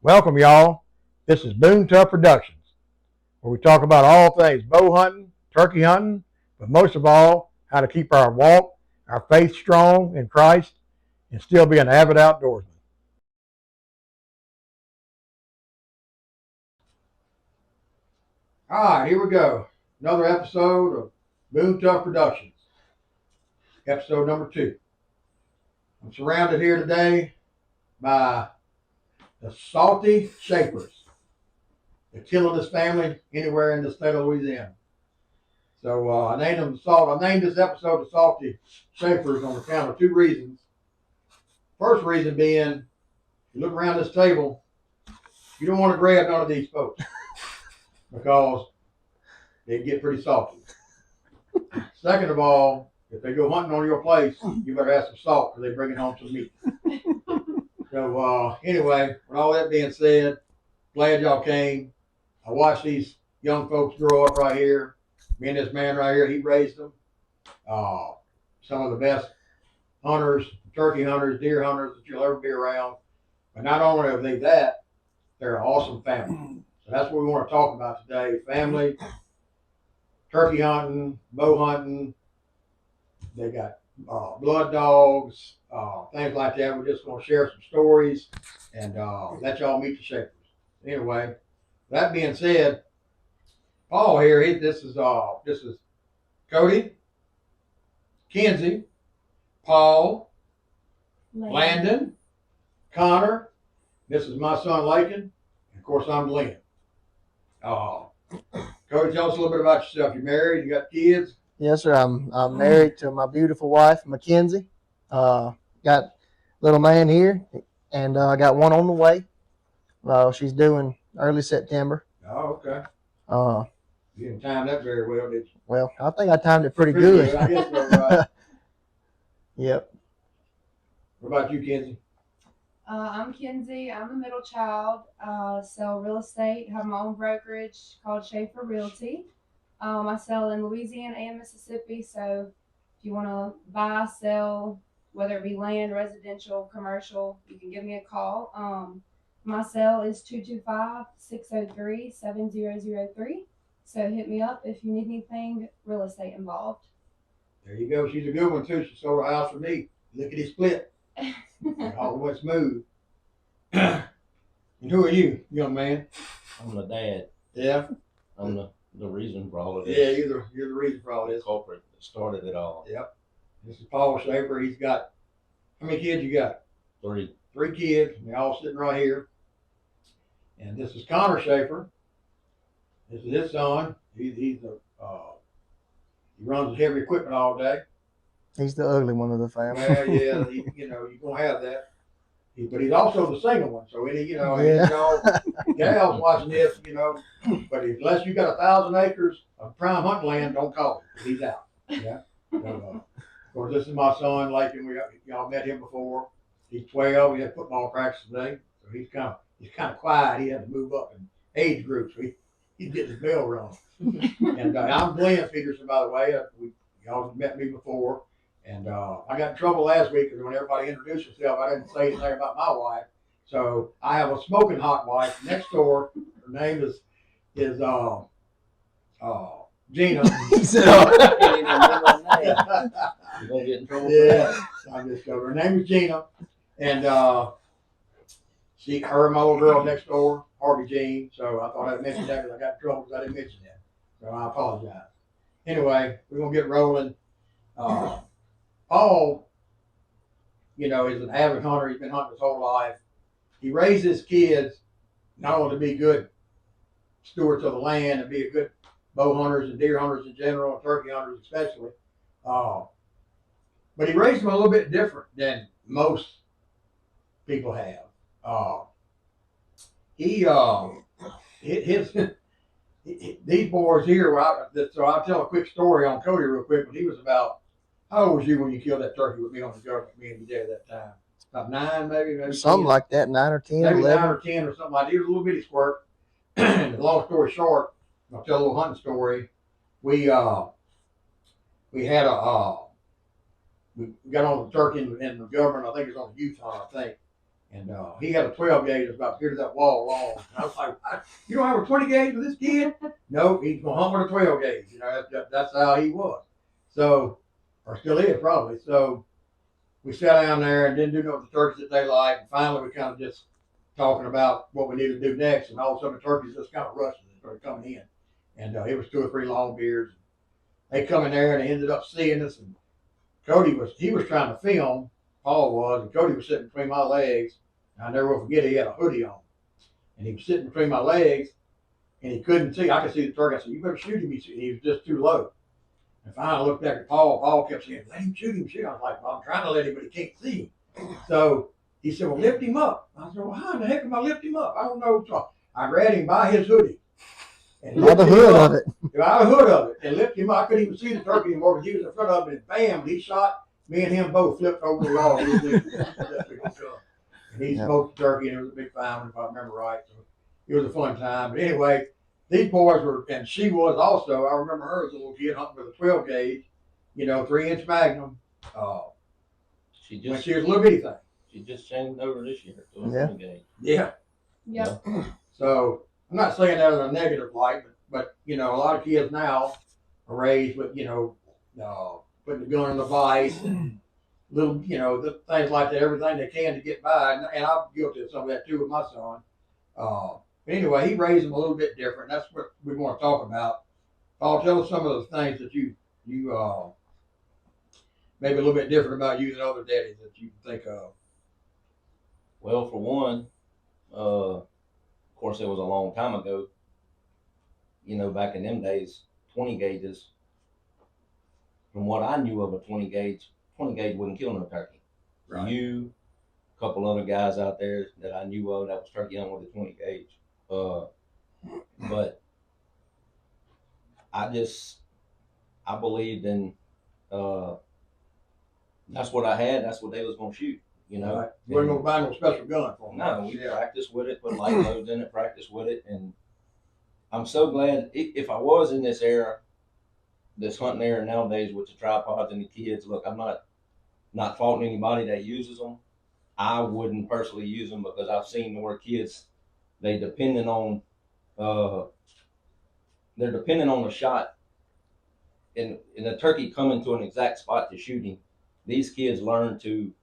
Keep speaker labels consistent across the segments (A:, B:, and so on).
A: Welcome, y'all. This is Boone Tough Productions, where we talk about all things bow hunting, turkey hunting, but most of all, how to keep our walk, our faith strong in Christ, and still be an avid outdoorsman. All right, here we go. Another episode of Boone Tough Productions, episode number 2. I'm surrounded here today by the salty Shaffers, the killingest family anywhere in the state of Louisiana. So I named them Salt. I named this episode the Salty Shaffers on account of 2 reasons. First reason being, you look around this table, you don't want to grab none of these folks because they get pretty salty. Second of all, if they go hunting on your place, you better have some salt because they bring it home some meat. So anyway, with all that being said, glad y'all came. I watched these young folks grow up right here. Me and this man right here, he raised them. Some of the best hunters, turkey hunters, deer hunters that you'll ever be around. But not only are they that, they're an awesome family. So that's what we want to talk about today. Family, turkey hunting, bow hunting. They got blood dogs, things like that. We're just going to share some stories and let y'all meet the Shaffers. Anyway, that being said, Paul here, this is Cody, Kenzie, Paul, Landon, Connor. This is my son Lakin, and of course I'm Glenn. Cody, tell us a little bit about yourself. You married? You got kids?
B: Yes, sir. I'm married to my beautiful wife, Mackenzie. Got a little man here, and I got one on the way. She's doing early September.
A: Oh, okay.
B: Uh,
A: You didn't time that very well, did you?
B: well, I think I timed it pretty good.
A: I guess so, right.
B: Yep.
A: What about you, Kenzie?
C: I'm Kenzie. I'm a middle child. Sell real estate. Have my own brokerage called Shafer Realty. I sell in Louisiana and Mississippi. So if you want to buy, sell, whether it be land, residential, commercial, you can give me a call. My cell is 225-603-7003. So hit me up if you need anything real estate involved.
A: There you go. She's a good one too. She sold her house for me. Lickety split. All the way smooth. And who are you, young man?
D: I'm the dad.
A: Yeah.
D: I'm the reason for all of this.
A: Yeah, you're the reason for all this.
D: Culprit that started it all.
A: Yep. This is Paul Shaffer. He's got, how many kids you got?
D: 3.
A: 3 kids. They're all sitting right here. And this is Connor Shaffer. This is his son. He runs heavy equipment all day.
B: He's the ugly one of the family.
A: Well, yeah, you're gonna have that. But he's also the single one. So any,
B: Yeah.
A: gals watching this, But unless you got 1,000 acres of prime hunting land, don't call him. He's out. Yeah. So, of course, this is my son, Lakin. Y'all met him before. He's 12. He had football practice today, so he's kind of quiet. He had to move up in age groups. So he's getting his bell rung. And I'm Glenn Peterson, by the way. Y'all met me before. And I got in trouble last week because when everybody introduced themselves, I didn't say anything about my wife. So I have a smoking hot wife next door. Her name is Gina.
B: He said,
D: You're going to get in trouble for
A: Yeah,
D: that.
A: I'm just joking. Her name is Gina, and her and my little girl next door, Harvey Jean. So I thought I'd mention that because I got in trouble because I didn't mention that. So I apologize. Anyway, we're gonna get rolling. Paul, is an avid hunter. He's been hunting his whole life. He raised his kids not only to be good stewards of the land and be a good bow hunters and deer hunters in general, and turkey hunters especially. But he raised them a little bit different than most people have. These boys here. So I'll tell a quick story on Cody real quick. But he was about, how old was you when you killed that turkey with me on the government? Me and you did at that time. About 9, maybe
B: something
A: 10.
B: like that, 9 or 10,
A: Maybe
B: 11.
A: 9 or 10 or something like that. He was a little bitty squirt. Long story short, I'll tell a little hunting story. We had we got on the turkey and the government. I think it was on the youth hunt, I think. And he had a 12 gauge that's about here to that wall long. And I was like, you don't have a 20 gauge with this kid? No, he's going to hunt with a 12 gauge. You know, that's how he was. So, or still is probably. So we sat down there and didn't do know the turkeys that they like. And finally, we kind of just talking about what we needed to do next. And all of a sudden, the turkeys just kind of rushed and started coming in. And it was 2 or 3 long beards. They come in there and they ended up seeing us. And he was trying to film, Paul was, and Cody was sitting between my legs. I never will forget, he had a hoodie on. And he was sitting between my legs and he couldn't see. I could see the turkey. I said, you better shoot him. He was just too low. And finally I looked back at Paul. Paul kept saying, let him shoot him, shoot him. I was like, well, I'm trying to let him, but he can't see him. So he said, well, lift him up. I said, well, how in the heck am I lift him up? I don't know. So I grabbed him by his hoodie.
B: And by the hood of it.
A: By the hood of it. And lifted him up. I couldn't even see the turkey anymore because he was in front of him. And bam, he shot. Me and him both flipped over the log. And he smoked the turkey, and it was a big find, if I remember right. So it was a fun time. But anyway, these boys were, and she was also, I remember her as a little kid hunting with a 12 gauge, 3-inch Magnum. When she was a little bitty thing.
D: She just changed over this year to a 20 gauge.
A: Yeah.
C: Yep.
A: So I'm not saying that in a negative light, but a lot of kids now are raised with, putting the gun in the vise and little, the things like that, everything they can to get by. And I'm guilty of some of that too with my son. But anyway, he raised them a little bit different. That's what we want to talk about. Paul, tell us some of the things that you maybe a little bit different about you than other daddies that you can think of.
D: Well, for one, of course, it was a long time ago. Back in them days, 20 gauges. From what I knew of a 20 gauge wouldn't kill no turkey.
A: Right.
D: You, a couple other guys out there that I knew of that was turkey hunting with a 20 gauge. But I believed in, that's what I had. That's what they was going to shoot,
A: Right. You weren't going to buy no special gun for them.
D: No, we practiced with it, put light loads in it, practiced with it. And I'm so glad if I was in this era, this hunting era nowadays with the tripods and the kids, look, I'm not faulting anybody that uses them. I wouldn't personally use them because I've seen more kids, they're depending on the shot and the turkey coming to an exact spot to shoot him. These kids learn to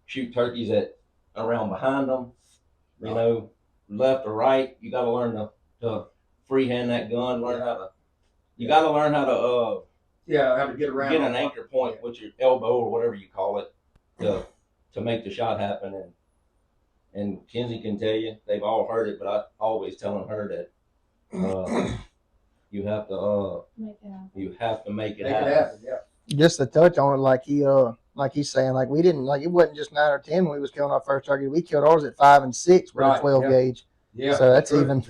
D: shoot turkeys at around behind them, left or right. You got to learn to freehand that gun, you got to learn how to
A: how to get around,
D: get an anchor point with your elbow or whatever you call it to make the shot happen. And Kenzie can tell you, they've all heard it, but I always telling her that you have to make it happen.
A: Yeah.
B: Just to touch on it, like he's saying, like we didn't, like it wasn't just 9 or 10 when we was killing our first turkey. We killed ours at 5 and 6 with a 12 gauge.
A: Yeah.
B: So that's
A: true.
B: even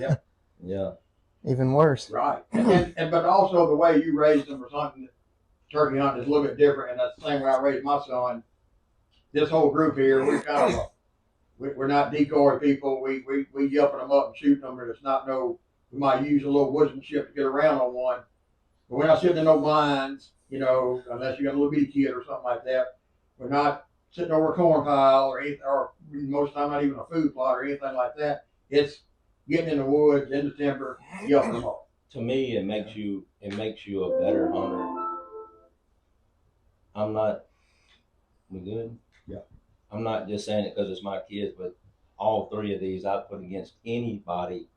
B: even worse.
A: Right. And but also the way you raised them for something, turkey hunting is a little bit different, and that's the same way I raised my son. This whole group here, we're kind of we're not decoy people. We yelping them up and shooting them, and it's not we might use a little woodsmanship to get around on one. But we're not sitting in no blinds, unless you got a little bitty kid or something like that. We're not sitting over a corn pile or anything, or most of the time not even a food plot or anything like that. It's getting in the woods, in the timber, yelping them up.
D: To me, it makes you a better hunter. We good?
A: Yeah.
D: I'm not just saying it because it's my kids, but all 3 of these I put against anybody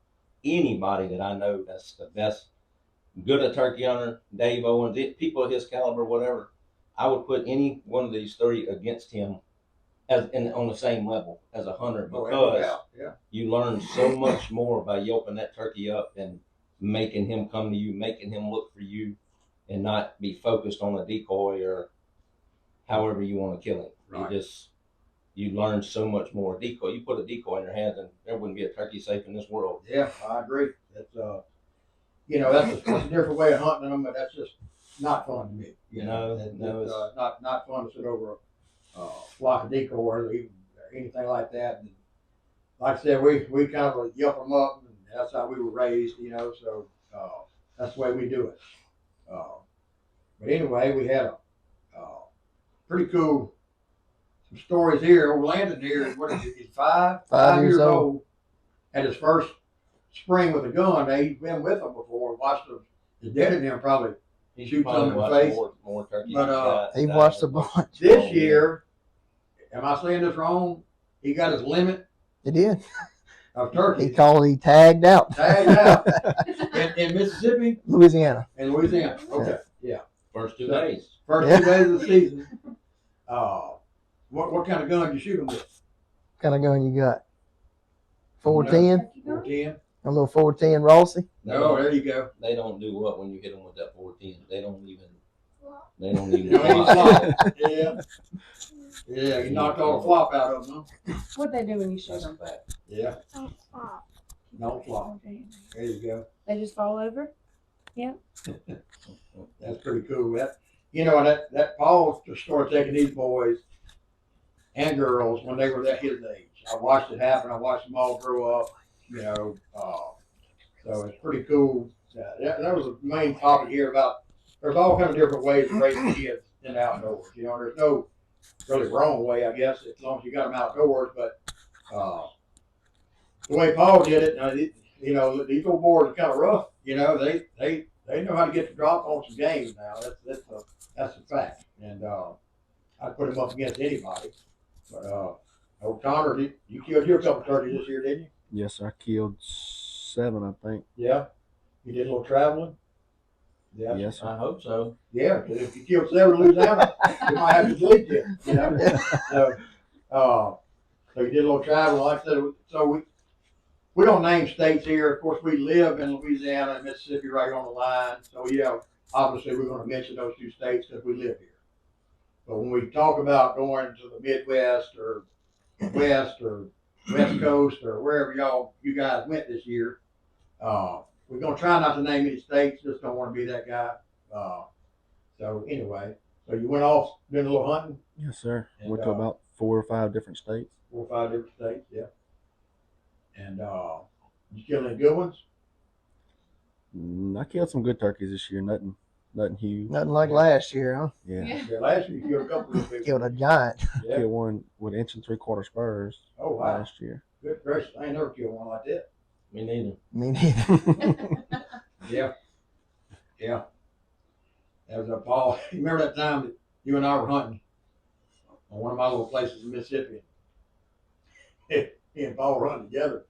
D: that I know that's the best, good a turkey hunter, Dave Owens, people of his caliber, whatever. I would put any one of these 3 against him on the same level as a hunter because you learn so much more by yelping that turkey up and making him come to you, making him look for you, and not be focused on a decoy or however you want to kill him.
A: Right.
D: You learn so much more. Decoy, you put a decoy in your hands and there wouldn't be a turkey safe in this world.
A: Yeah, I agree. That's that's a different way of hunting them, but that's just not fun to me. It's not fun to sit over a flock of decoys or anything like that. And like I said, we kind of yelp them up, and that's how we were raised, so that's the way we do it. But anyway, we had a pretty cool stories here. Old Landon here is what is it? He's 5
B: years old.
A: At his first spring with a gun. He's been with them before. Watched them. His dad and him probably
D: He
A: shoot
D: probably
A: some in the
D: watched
A: face.
D: more turkeys.
A: But,
B: He watched a bunch.
A: This year, am I saying this wrong? He got his limit
B: He did.
A: of turkeys.
B: He tagged out.
A: Tagged out in Mississippi
B: Louisiana.
A: and Louisiana. Okay, yeah.
D: First 2 days.
A: First 2 days of the season. What kind of gun you shoot them with?
B: What kind of gun you got? 410?
C: Turkey gun?
A: 410?
B: A little 410 Rossi?
A: No, there you go.
D: They don't do what when you hit them with that 410. They don't even.
A: You ain't flop. Yeah. Yeah, you knocked all the flop out of them, huh?
C: What they do when you shoot
D: That's a
C: them?
D: fact.
A: Yeah. No flop. There you go.
C: They just fall over.
A: That's pretty cool. That Paul just started taking these boys and girls when they were at his age. I watched it happen. I watched them all grow up. So it's pretty cool. That was the main topic here about. There's all kind of different ways to raise kids in the outdoors. There's no really wrong way, I guess, as long as you got them outdoors. But the way Paul did it, these old boys are kind of rough. They know how to get the drop on some games now. That's a fact. And I'd put him up against anybody. But old Connor, you killed your couple turkeys this year, didn't you?
E: Yes, I killed 7, I think.
A: Yeah. You did a little traveling. Yeah.
E: Yes, sir.
D: I hope so.
A: Yeah, 'cause if you kill 7 in Louisiana, you might have to delete you. So you did a little travel, like I said. So we don't name states here. Of course, we live in Louisiana and Mississippi, right on the line. So yeah, obviously we're going to mention those 2 states because we live here. But when we talk about going to the Midwest or West Coast or wherever you guys went this year, we're going to try not to name any states. Just don't want to be that guy. So anyway, so you went off, did a little hunting.
E: Yes, sir.
A: And,
E: Went to about 4 or 5 different states.
A: 4 or 5 different states, yeah. And you kill any good ones?
E: I killed some good turkeys this year. Nothing huge.
B: Nothing like last year, huh?
E: Yeah.
A: Yeah, last year you killed a couple of big
B: Killed a
A: ones.
B: giant.
A: Yeah.
E: Killed one with 1 3/4 spurs
A: Oh wow,
E: last year.
A: good gracious! I ain't never killed one like that.
D: Me neither.
B: Me neither.
A: Yeah, yeah. That was Paul. You remember that time that you and I were hunting on one of my little places in Mississippi? Me and Paul were hunting together.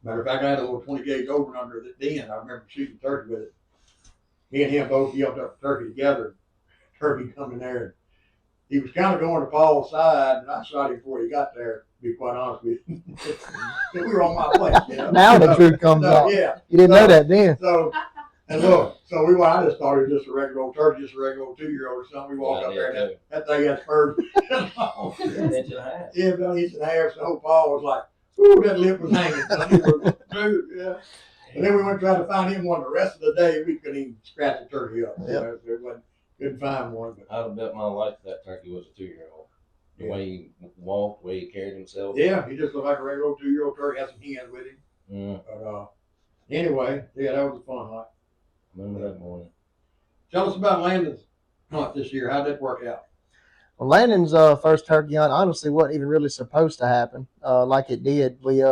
A: Matter of fact, I had a little 20 gauge over and under the den. I remember shooting turkey with it. Me and him both yelped up a turkey together. Turkey come in there, and he was kind of going to Paul's side, and I shot him before he got there. To be quite honest with you, we were on my place.
B: Now the truth comes out.
A: Yeah.
B: You didn't know that then.
A: So, and look, I just thought it was just a regular old turkey, just a regular old 2-year-old or something. We walked up there, and that thing had spurs.
D: An inch and a half.
A: Yeah, about 1.5 inches. So Paul was like, "Ooh, that lip was hanging." Dude, yeah. And then we went trying to find him one. The rest of the day, we couldn't even scratch the turkey up.
B: Yep.
A: Couldn't find one. But
D: I'd have bet my life that turkey was a 2-year-old. The way he walked, the way he carried himself.
A: yeah, he just looked like a regular old 2-year-old turkey. Had some hens with him.
D: Mm,
A: But anyway, yeah, that was a fun hunt.
D: remember that morning.
A: Tell us about Landon's hunt this year. How'd that work out?
B: Well, Landon's first turkey hunt honestly wasn't even really supposed to happen like it did. We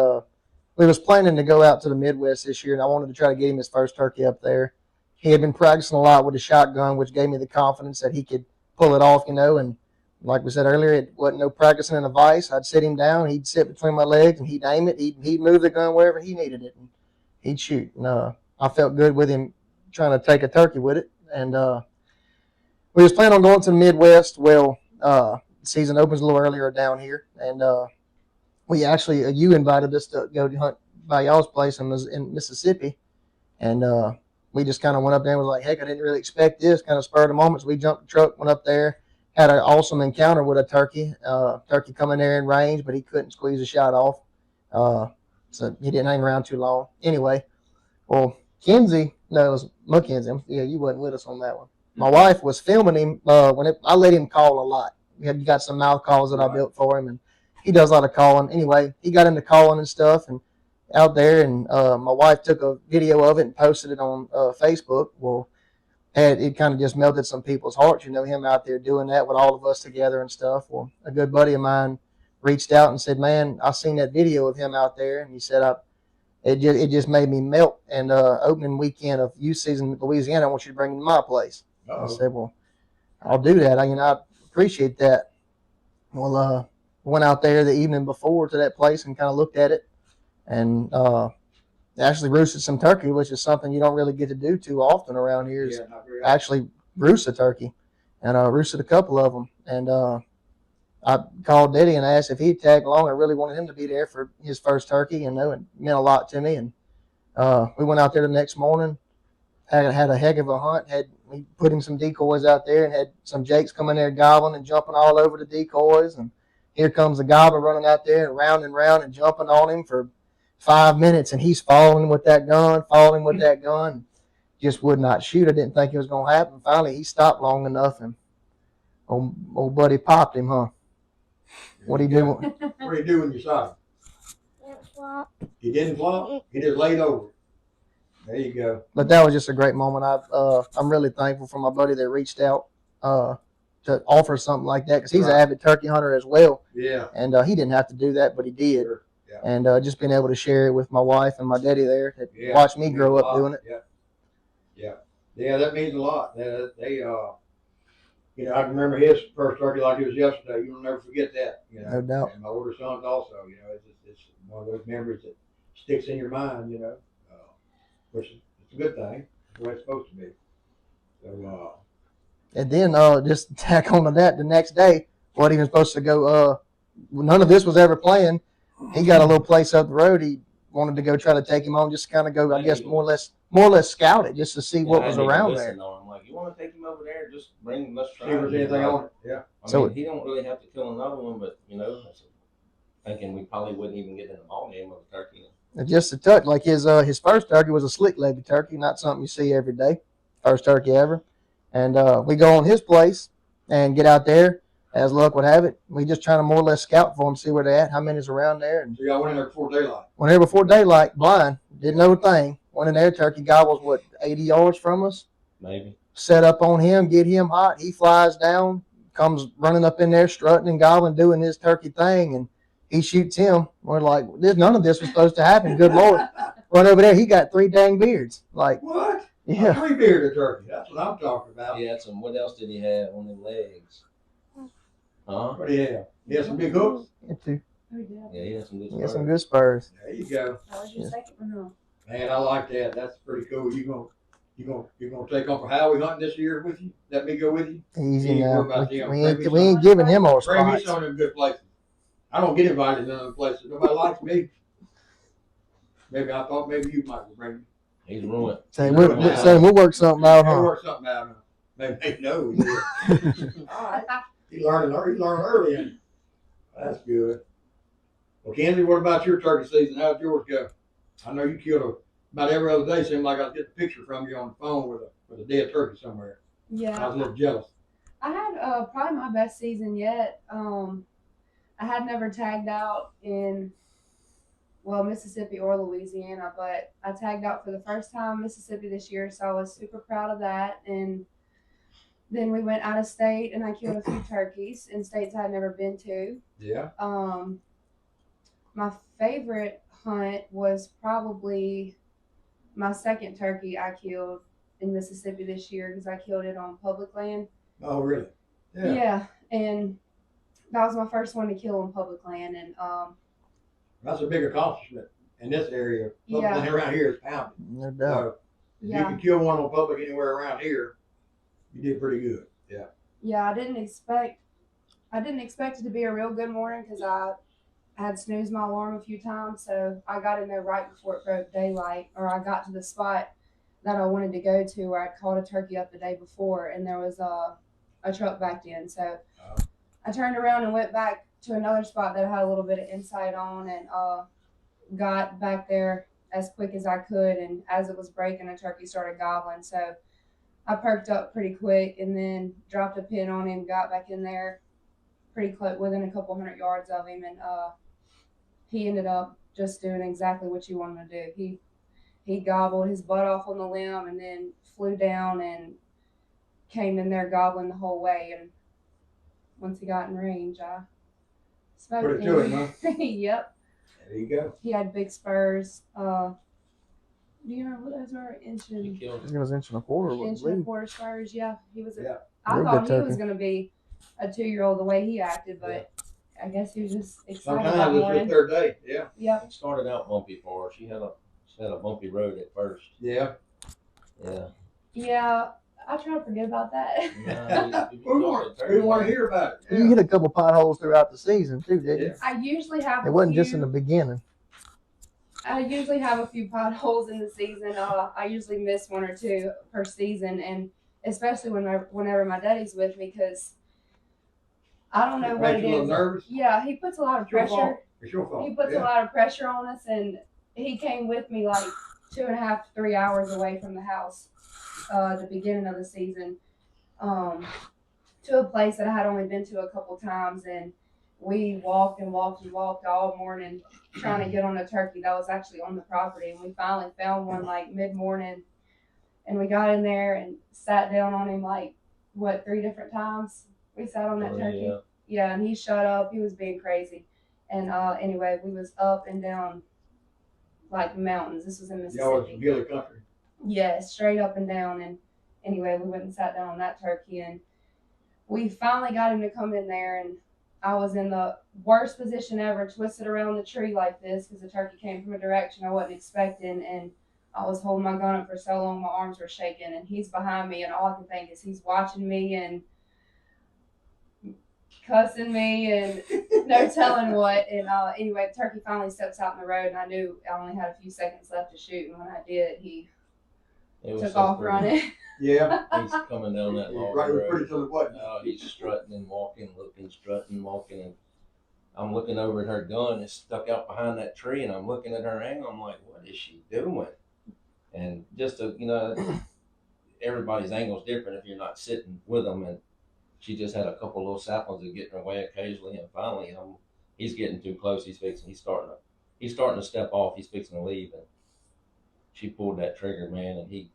B: was planning to go out to the Midwest this year, and I wanted to try to get him his first turkey up there. He had been practicing a lot with a shotgun, which gave me the confidence that he could pull it off, and like we said earlier, it wasn't no practicing in a vise. I'd sit him down, he'd sit between my legs, and he'd aim it. He'd move the gun wherever he needed it, and he'd shoot. And I felt good with him trying to take a turkey with it. And we was planning on going to the Midwest. Well, season opens a little earlier down here, and we actually you invited us to go hunt by y'all's place in Mississippi, and we just kind of went up there and was like, heck, I didn't really expect this. Kind of spur of the moment. So we jumped the truck, went up there, had an awesome encounter with a turkey. Turkey coming there in range, but he couldn't squeeze a shot off. So he didn't hang around too long. Anyway, well, Kinsey, no, it was Mackenzie. Yeah, you wasn't with us on that one. My wife was filming him I let him call a lot. You got some mouth calls that I built for him, and he does a lot of calling. Anyway, he got into calling and stuff, and out there, and my wife took a video of it and posted it on Facebook. Well, it kind of just melted some people's hearts, him out there doing that with all of us together and stuff. Well, a good buddy of mine reached out and said, "Man, I seen that video of him out there," and he said, it just made me melt. And opening weekend of youth season in Louisiana, I want you to bring him to my place." I said, "Well, I'll do that. I appreciate that." Well, went out there the evening before to that place and kind of looked at it, and actually roosted some turkey, which is something you don't really get to do too often around here. Is
A: not very often.
B: actually roost a turkey, and roosted a couple of them. And I called Diddy and asked if he'd tag along. I really wanted him to be there for his first turkey, and it meant a lot to me. And we went out there the next morning, had a heck of a hunt. We put him some decoys out there and had some jakes coming there gobbling and jumping all over the decoys. And here comes the gobbler running out there and round and jumping on him for 5 minutes, and he's following with that gun, just would not shoot. I didn't think it was going to happen. Finally, he stopped long enough, and old buddy popped him, huh? What he do?
A: What do you do when you shot him? He didn't flop. He just laid over. There you go.
B: But that was just a great moment. I'm really thankful for my buddy that reached out to offer something like that, because he's an avid turkey hunter as well.
A: Yeah.
B: And he didn't have to do that, but he did.
A: Sure. Yeah.
B: And just being able to share it with my wife and my daddy there that
A: Yeah.
B: watched me grow up doing it.
A: Yeah, that means a lot. They I can remember his first turkey like it was yesterday. You'll never forget that.
B: No doubt.
A: And my older sons also. It's one of those memories that sticks in your mind. Which is it's a good thing. That's the way it's supposed to be. So.
B: And then just tack on to that, the next day, wasn't even supposed to go. None of this was ever planned. He got a little place up the road. He wanted to go try to take him on, just kind of go, I guess, more or less scout it, just to see what was around there.
D: I'm like, you want to take him over there? Just bring him. Let's try.
A: See if there's anything on it. Yeah.
D: I mean, he don't really have to kill another one, but thinking we probably wouldn't even get in the ball game of a turkey.
B: Just a touch, like his first turkey was a slick-legged turkey, not something you see every day. First turkey ever. And we go on his place and get out there. As luck would have it, we just trying to more or less scout for them, see where they're at, how many's around there. And
A: so y'all went in there before daylight?
B: Went there before daylight, blind, didn't know a thing. Went in there, turkey gobbles, 80 yards from us?
D: Maybe. Set
B: up on him, get him hot. He flies down, comes running up in there, strutting and gobbling, doing his turkey thing, and he shoots him. We're like, none of this was supposed to happen. Good Lord. Run over there, he got 3 dang beards. Like,
A: what?
B: Yeah.
A: A 3-bearded turkey. That's what I'm talking about.
D: He had some. What else did he have on his legs? Huh?
A: What do you have? He had some big hooks?
D: Yeah, he had some good spurs.
B: Yeah, some good spurs.
A: There you go.
C: That was your second one.
A: Man, I like that. That's pretty cool. You gonna take on for Howie hunting this year with you? Let me go with you?
B: Easy
A: You
B: now.
A: ain't worried about
B: We
A: them.
B: ain't giving him more
A: Bring me
B: spots.
A: some of them good places. I don't get invited to none of the places. Nobody likes me. Maybe I thought maybe you might bring me.
D: He's ruined.
B: Say we'll work something out,
A: We'll
B: huh?
A: work something out. Maybe no. All right. He learned early. And that's good. Well, Kenzie, what about your turkey season? How'd yours go? I know you killed about every other day. Seemed like I get a picture from you on the phone with a dead turkey somewhere.
C: Yeah.
A: I was a little jealous.
C: I had probably my best season yet. I had never tagged out in Mississippi or Louisiana, but I tagged out for the first time Mississippi this year, so I was super proud of that. And then we went out of state, and I killed a few turkeys in states I had never been to.
A: Yeah.
C: My favorite hunt was probably my second turkey I killed in Mississippi this year, because I killed it on public land.
A: Oh, really?
C: Yeah, and that was my first one to kill on public land, and
A: that's a big accomplishment in this area. Public land around here is pounded.
B: No doubt.
A: So if you can kill one on public anywhere around here, you did pretty good. Yeah.
C: Yeah, I didn't expect it to be a real good morning, because I had snoozed my alarm a few times, so I got in there right before it broke daylight, or I got to the spot that I wanted to go to where I caught a turkey up the day before, and there was a truck backed in. So I turned around and went back to another spot that I had a little bit of insight on, and got back there as quick as I could. And as it was breaking, a turkey started gobbling. So I perked up pretty quick and then dropped a pin on him, got back in there pretty close, within a couple 100 yards of him, and he ended up just doing exactly what you wanted to do. He gobbled his butt off on the limb and then flew down and came in there gobbling the whole way. And once he got in range, I smoked
A: Put it to him, huh?
C: Yep.
A: There you go.
C: He had big spurs. Do you remember what those were? Inch
D: He
C: and,
D: killed
B: I think it was inch and a quarter.
C: inch and a quarter spurs. Yeah, he was.
A: Yeah.
C: I
B: Real
C: thought
B: good
C: he was
B: turkey.
C: going to be a 2-year-old the way he acted, but I guess he was just excited that
A: Sometimes it's
C: morning.
A: just their day. Yeah.
C: Yep.
D: It started out bumpy for her. She had a bumpy road at first.
A: Yeah.
D: Yeah.
C: Yeah, I try to forget about that.
A: We want to hear about it.
B: You hit a couple potholes throughout the season too, didn't you?
A: Yeah.
C: I usually have.
B: It wasn't just in the beginning.
C: I usually have a few potholes in the season. I usually miss 1 or 2 per season, and especially whenever my daddy's with me, because I don't know what
A: Make
C: it
A: you a little
C: is.
A: nervous.
C: Yeah, he puts a lot of
A: It's your
C: pressure.
A: fault. It's your fault.
C: He puts a
A: Yeah.
C: lot of pressure on us, and he came with me like 2.5 to 3 hours away from the house at the beginning of the season, to a place that I had only been to a couple times, and we walked and walked and walked all morning trying to get on a turkey that was actually on the property, and we finally found one like mid-morning, and we got in there and sat down on him like 3 different times. We sat on that turkey.
D: Yeah.
C: Yeah, and he shut up. He was being crazy. And anyway, we was up and down like mountains. This was in
A: Y'all was
C: Mississippi.
A: hilly country.
C: Yeah, straight up and down. And anyway, we went and sat down on that turkey, and we finally got him to come in there, and I was in the worst position ever, twisted around the tree like this because the turkey came from a direction I wasn't expecting, and I was holding my gun up for so long my arms were shaking, and he's behind me, and all I can think is he's watching me and cussing me and no telling what. And anyway, the turkey finally steps out in the road, and I knew I only had a few seconds left to shoot, and when I did, he
D: It was
C: took
D: so
C: off
D: pretty.
C: running.
A: Yeah.
D: He's coming down that long
A: Right, we're
D: road.
A: pretty till it wasn't.
D: Oh, he's strutting and walking, looking, strutting, walking, and I'm looking over at her gun. It's stuck out behind that tree, and I'm looking at her angle. I'm like, what is she doing? And just to, everybody's angle's different if you're not sitting with them. And she just had a couple little saplings that get in her way occasionally, and finally, he's getting too close. He's starting to step off. He's fixing to leave, and she pulled that trigger, man, and he.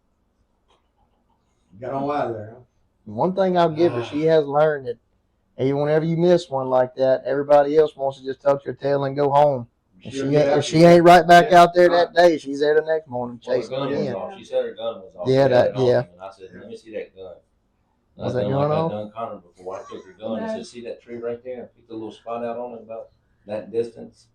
A: Got on out of there, huh?
B: One thing I'll give her, she has learned that hey, whenever you miss one like that, everybody else wants to just tuck your tail and go home. If she ain't right back out there that day, she's there the next morning
D: Well, her
B: chasing
D: gun was
B: again.
D: off. She said her gun was off.
B: Yeah,
D: She had
B: that-
D: it on
B: yeah.
D: him, and I said, let me see that gun.
B: Was
D: I
B: that
D: done
B: gun
D: like
B: off?
D: I done Connor before. I took her gun and
C: No.
D: said, see that tree right there? I picked a little spot out on it about that distance.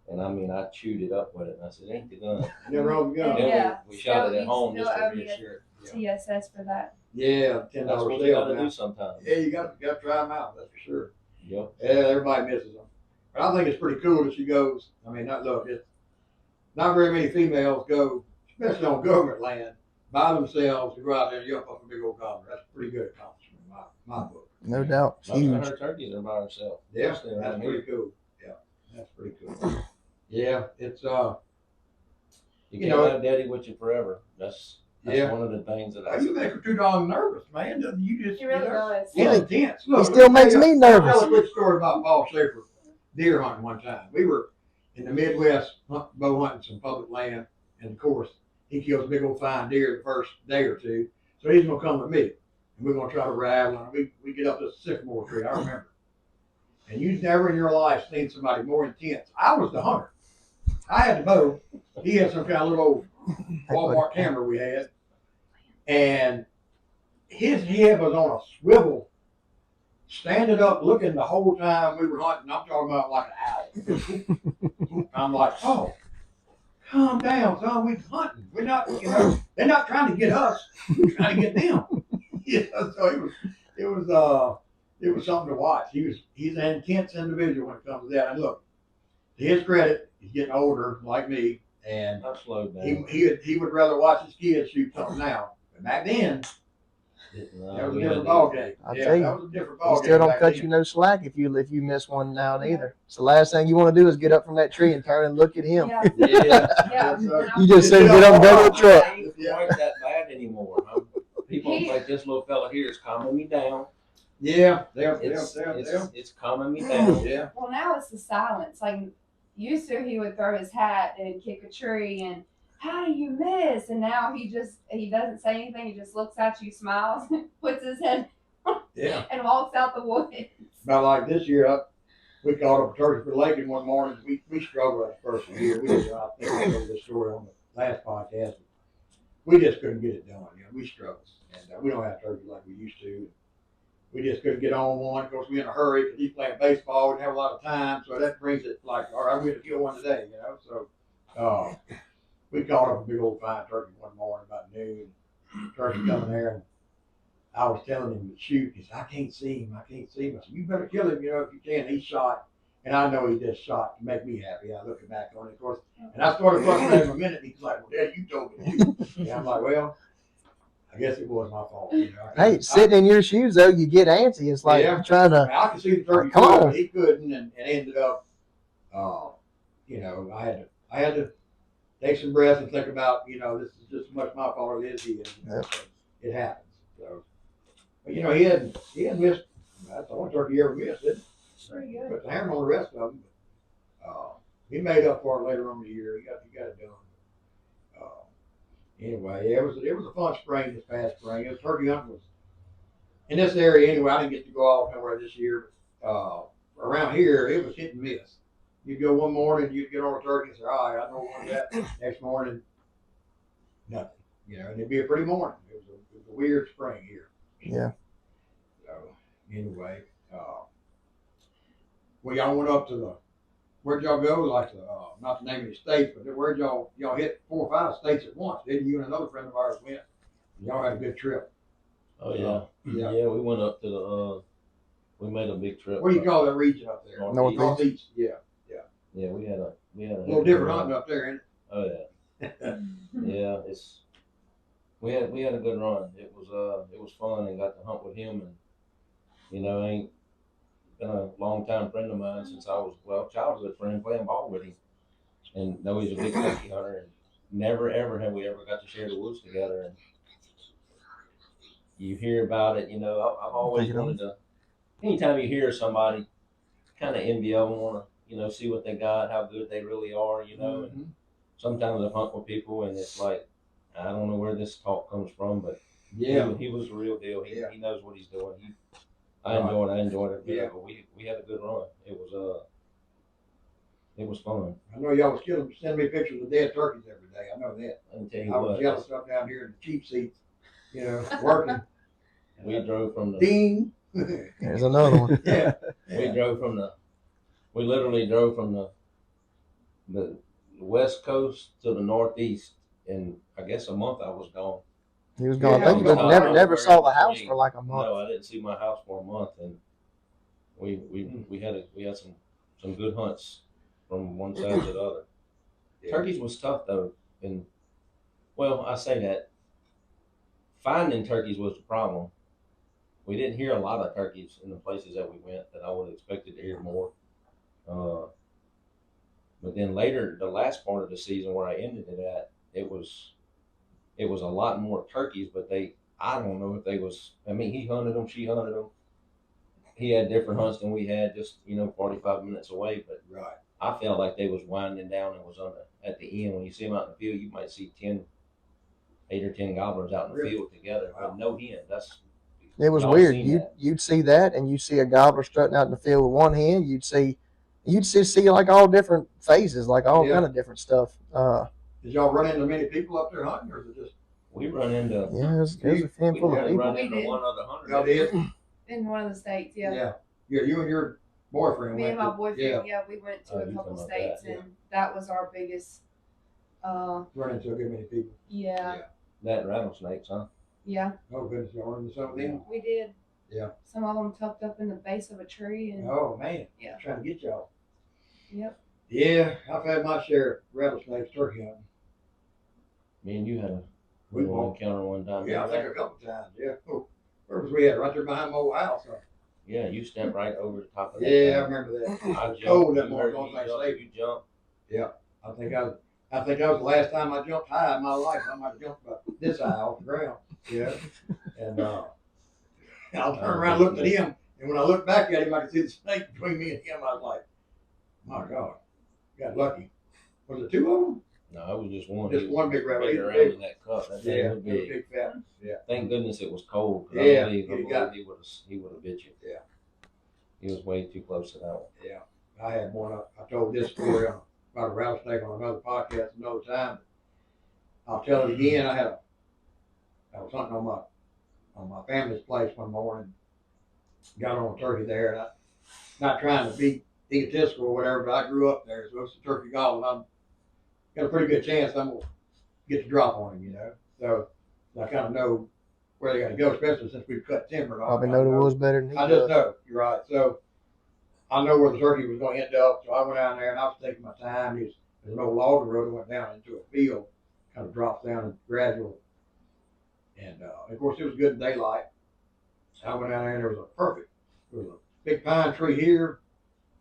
D: And I mean, I chewed it up with it. And I said, ain't the gun.
A: Never on the gun.
D: Then
C: Yeah.
D: we shot it at
C: Still-
D: home
C: you
D: just to
C: still owe me a-
D: reassure.
C: TSS for that.
A: Yeah, $10
D: That's what you
A: sale
D: gotta
A: now.
D: do sometimes.
A: Yeah, you got to try them out. That's for sure.
D: Yep.
A: Yeah, everybody misses them. But I think it's pretty cool that she goes. I mean, it's not very many females go, especially on government land, by themselves to go out there and yelp up a big old gobbler. That's a pretty good accomplishment in my book.
B: No doubt. It's
D: Most of
B: huge.
D: her turkeys are by herself.
A: Yeah,
D: Especially
A: that's
D: around
A: pretty
D: here.
A: cool. Yeah, that's pretty cool. Yeah, it's
D: You
A: You
D: can't
A: know-
D: have daddy with you forever. That's
A: Yeah.
D: one of the things that I
A: you make her too darn nervous, man. You just
C: He really
A: you know,
C: does.
A: He's
B: He-
A: intense.
B: He
A: Look,
B: still makes me
A: I'll
B: nervous.
A: tell a quick story about Paul Schaefer deer hunting one time. We were in the Midwest bow hunting some public land, and of course, he kills a big old fine deer the first day or two. So he's gonna come with me, and we're gonna try to ravel. And we get up this sycamore tree. I remember. And you've never in your life seen somebody more intense. I was the hunter. I had the bow. He had some kind of little old Walmart camera we had, and his head was on a swivel, standing up, looking the whole time we were hunting. I'm talking about like an owl. I'm like, oh, calm down, son. We're hunting. We're not, they're not trying to get us. We're trying to get them. So it was something to watch. He's an intense individual when it comes to that. And look, to his credit, he's getting older like me, and
D: I've slowed down.
A: he would rather watch his kids shoot something now. But back then,
D: No,
A: that was a
D: we
A: different
D: had to-
A: ball game.
B: I'll
A: Yeah,
B: tell you,
A: that was a different
B: He
A: ball game.
B: still don't
A: back
B: cut
A: then.
B: you no slack if you miss one now either. It's the last thing you want to do is get up from that tree and turn and look at him.
C: Yeah.
A: Yeah.
C: Yeah.
B: You just say get up and go to the truck.
D: I ain't quite that bad anymore. People like this little fella here is calming me down.
A: Yeah,
D: It's calming me down.
A: yeah.
C: Well, now it's the silence. Like used to, he would throw his hat and kick a tree and how do you miss? And now he doesn't say anything. He just looks at you, smiles, puts his head
A: Yeah.
C: and walks out the woods.
A: About like this year, we caught up a turkey for Lakin one morning. We struggled at the first of the year. I think I told this story on the last podcast. We just couldn't get it done. We struggled, and we don't have turkey like we used to. We just couldn't get on one. Of course, we in a hurry because he's playing baseball. We didn't have a lot of time, so that brings it like, all right, we're gonna kill one today, So we caught up a big old fine turkey one morning about noon. Turkey coming there, and I was telling him to shoot. He said, I can't see him. I can't see him. I said, you better kill him, if you can. He shot, and I know he just shot to make me happy. I looking back on it, of course, and I started fussing at him a minute. He's like, well, Dad, you told me to shoot. And I'm like, well, I guess it was my fault.
B: Hey, sitting in your shoes though, you get antsy. It's like
A: Yeah.
B: you're trying to.
A: I could see the turkey
B: Come
A: coming,
B: on.
A: but he couldn't, and ended up, I had to take some breaths and think about, this is just as much my fault as it is his.
B: Yep.
A: So it happens. So, but he hadn't missed. That's the only turkey he ever missed. Didn't he?
C: Pretty good.
A: Put the hammer on the rest of them. But, he made up for it later on in the year. He got it done. Anyway, yeah, it was a fun spring this past spring. Turkey hunting was in this area anyway. I didn't get to go off nowhere this year. But, around here, it was hit and miss. You'd go one morning, you'd get on a turkey and say, all right, I know one of that. Next morning, nothing. And it'd be a pretty morning. It was a weird spring here.
B: Yeah.
A: So anyway, well, y'all went up to where'd y'all go? Like not to name any states, but where'd y'all hit 4 or 5 states at once? Didn't you and another friend of ours went? Y'all had a good trip.
D: Oh yeah,
A: Yeah.
D: yeah. We went up to the. We made a big trip.
A: What do you call that region up there?
D: Northeast.
A: Northeast. Yeah.
D: Yeah, we had a
A: A little different hunting up there, ain't
D: Oh yeah, yeah. We had a good run. It was fun and got to hunt with him, and ain't been a long time friend of mine since I was childhood friend playing ball with him, and know he's a big turkey hunter, and never ever have we ever got to share the woods together. And you hear about it, I've always wanted to. Anytime you hear somebody, kind of envy them, want to see what they got, how good they really are, And sometimes I hunt with people, and it's like I don't know where this talk comes from, but
A: Yeah.
D: he was the real deal.
A: Yeah.
D: He knows what he's doing. I enjoyed it.
A: Yeah.
D: But we had a good run. It was fun.
A: I know y'all was sending me pictures of dead turkeys every day. I know that.
D: I can tell you
A: I was
D: what.
A: jealous up down here in the cheap seats, working.
D: We drove from the.
A: Ding.
B: There's another one.
A: Yeah.
D: We literally drove from the west coast to the northeast in I guess a month. I was gone.
B: He was gone.
A: Yeah,
B: I think
A: I was
B: never saw the house
D: between-
B: for like a month.
D: No, I didn't see my house for a month, and we had some good hunts from one side to the other. Turkeys was tough though, and I say that finding turkeys was the problem. We didn't hear a lot of turkeys in the places that we went that I would have expected to hear more. But then later, the last part of the season where I ended it at, it was a lot more turkeys, but I don't know if they was, he hunted them, she hunted them. He had different hunts than we had, just, 45 minutes away, but
A: Right.
D: I felt like they was winding down and was at the end. When you see them out in the field, you might see 8 or 10 gobblers out in the
A: Really?
D: field together,
A: Wow.
D: but no hen.
B: It was
D: Y'all
B: weird.
D: seen
B: You'd
D: that?
B: you'd see that, and you see a gobbler strutting out in the field with one hand. You'd see like all different phases, like all
A: Yeah.
B: kind of different stuff.
A: Did y'all run into many people up there hunting, or is it just
D: We run into,
B: Yeah, it was a
D: we
B: handful of
D: only
B: people.
D: run
C: We
D: into
C: did.
D: one other hunter.
A: y'all did?
C: In one of the states, yeah.
A: Yeah. You and your boyfriend
C: Me
A: went
C: and my
A: to-
C: boyfriend,
A: Yeah.
C: we went to
D: Oh,
C: a
D: you
C: couple
D: talking about
C: states,
D: that, yeah.
C: and that was our biggest.
A: Run into a good many people.
C: Yeah,
D: That and rattlesnakes, huh?
C: yeah,
A: Oh goodness, y'all run into some of them.
C: we did.
A: Yeah.
C: Some of them tucked up in the base of a tree, and
A: Oh man.
C: Yeah.
A: Trying to get y'all.
C: yep.
A: Yeah, I've had my share of rattlesnakes turkey hunting.
D: Me and you had a
A: We
D: little
A: walked.
D: encounter one time.
A: Yeah, I
D: remember
A: think a couple times. Yeah. Oh, where was we at? Right there behind my old house. Huh?
D: Yeah, you stepped right over the top of that.
A: Yeah, I
D: thing.
A: remember that.
D: I
A: It was
D: jumped.
A: cold that
D: You
A: morning.
D: heard
A: Don't
D: me
A: think
D: jump,
A: safe.
D: you jumped.
A: I think that was the last time I jumped high in my life. I might have jumped about this high off the ground. Yeah. And I turned around, looked at him, and when I looked back at him, I could see the snake between me and him. I was like, "My God, got lucky." Was it 2 of them?
D: No, it was just one.
A: Just
D: He was
A: one big rabbit.
D: big
A: He was
D: around
A: big.
D: in that cup. That
A: Yeah,
D: thing
A: it
D: was
A: was
D: big.
A: big fat. Yeah.
D: Thank goodness it was cold. 'Cause
A: Yeah,
D: I believe
A: he got-
D: he would have bit you.
A: Yeah.
D: He was way too close to that one.
A: Yeah. I had one. I told this story about a rattlesnake on another podcast another time. I'll tell it again. I was hunting on my family's place one morning. Got on a turkey there, and I not trying to be egotistical or whatever, but I grew up there, so it's a turkey gobbling. I'm got a pretty good chance I'm gonna get the drop on him, you know. So I kind of know where they got to go, especially since we've cut timber.
B: Probably know the woods better than he
A: I just
B: does.
A: know. You're right. So I know where the turkey was going to end up. So I went down there and I was taking my time. There's an old log road that went down into a field, kind of drops down and gradual. And of course, it was good in daylight. I went down there and there was a big pine tree here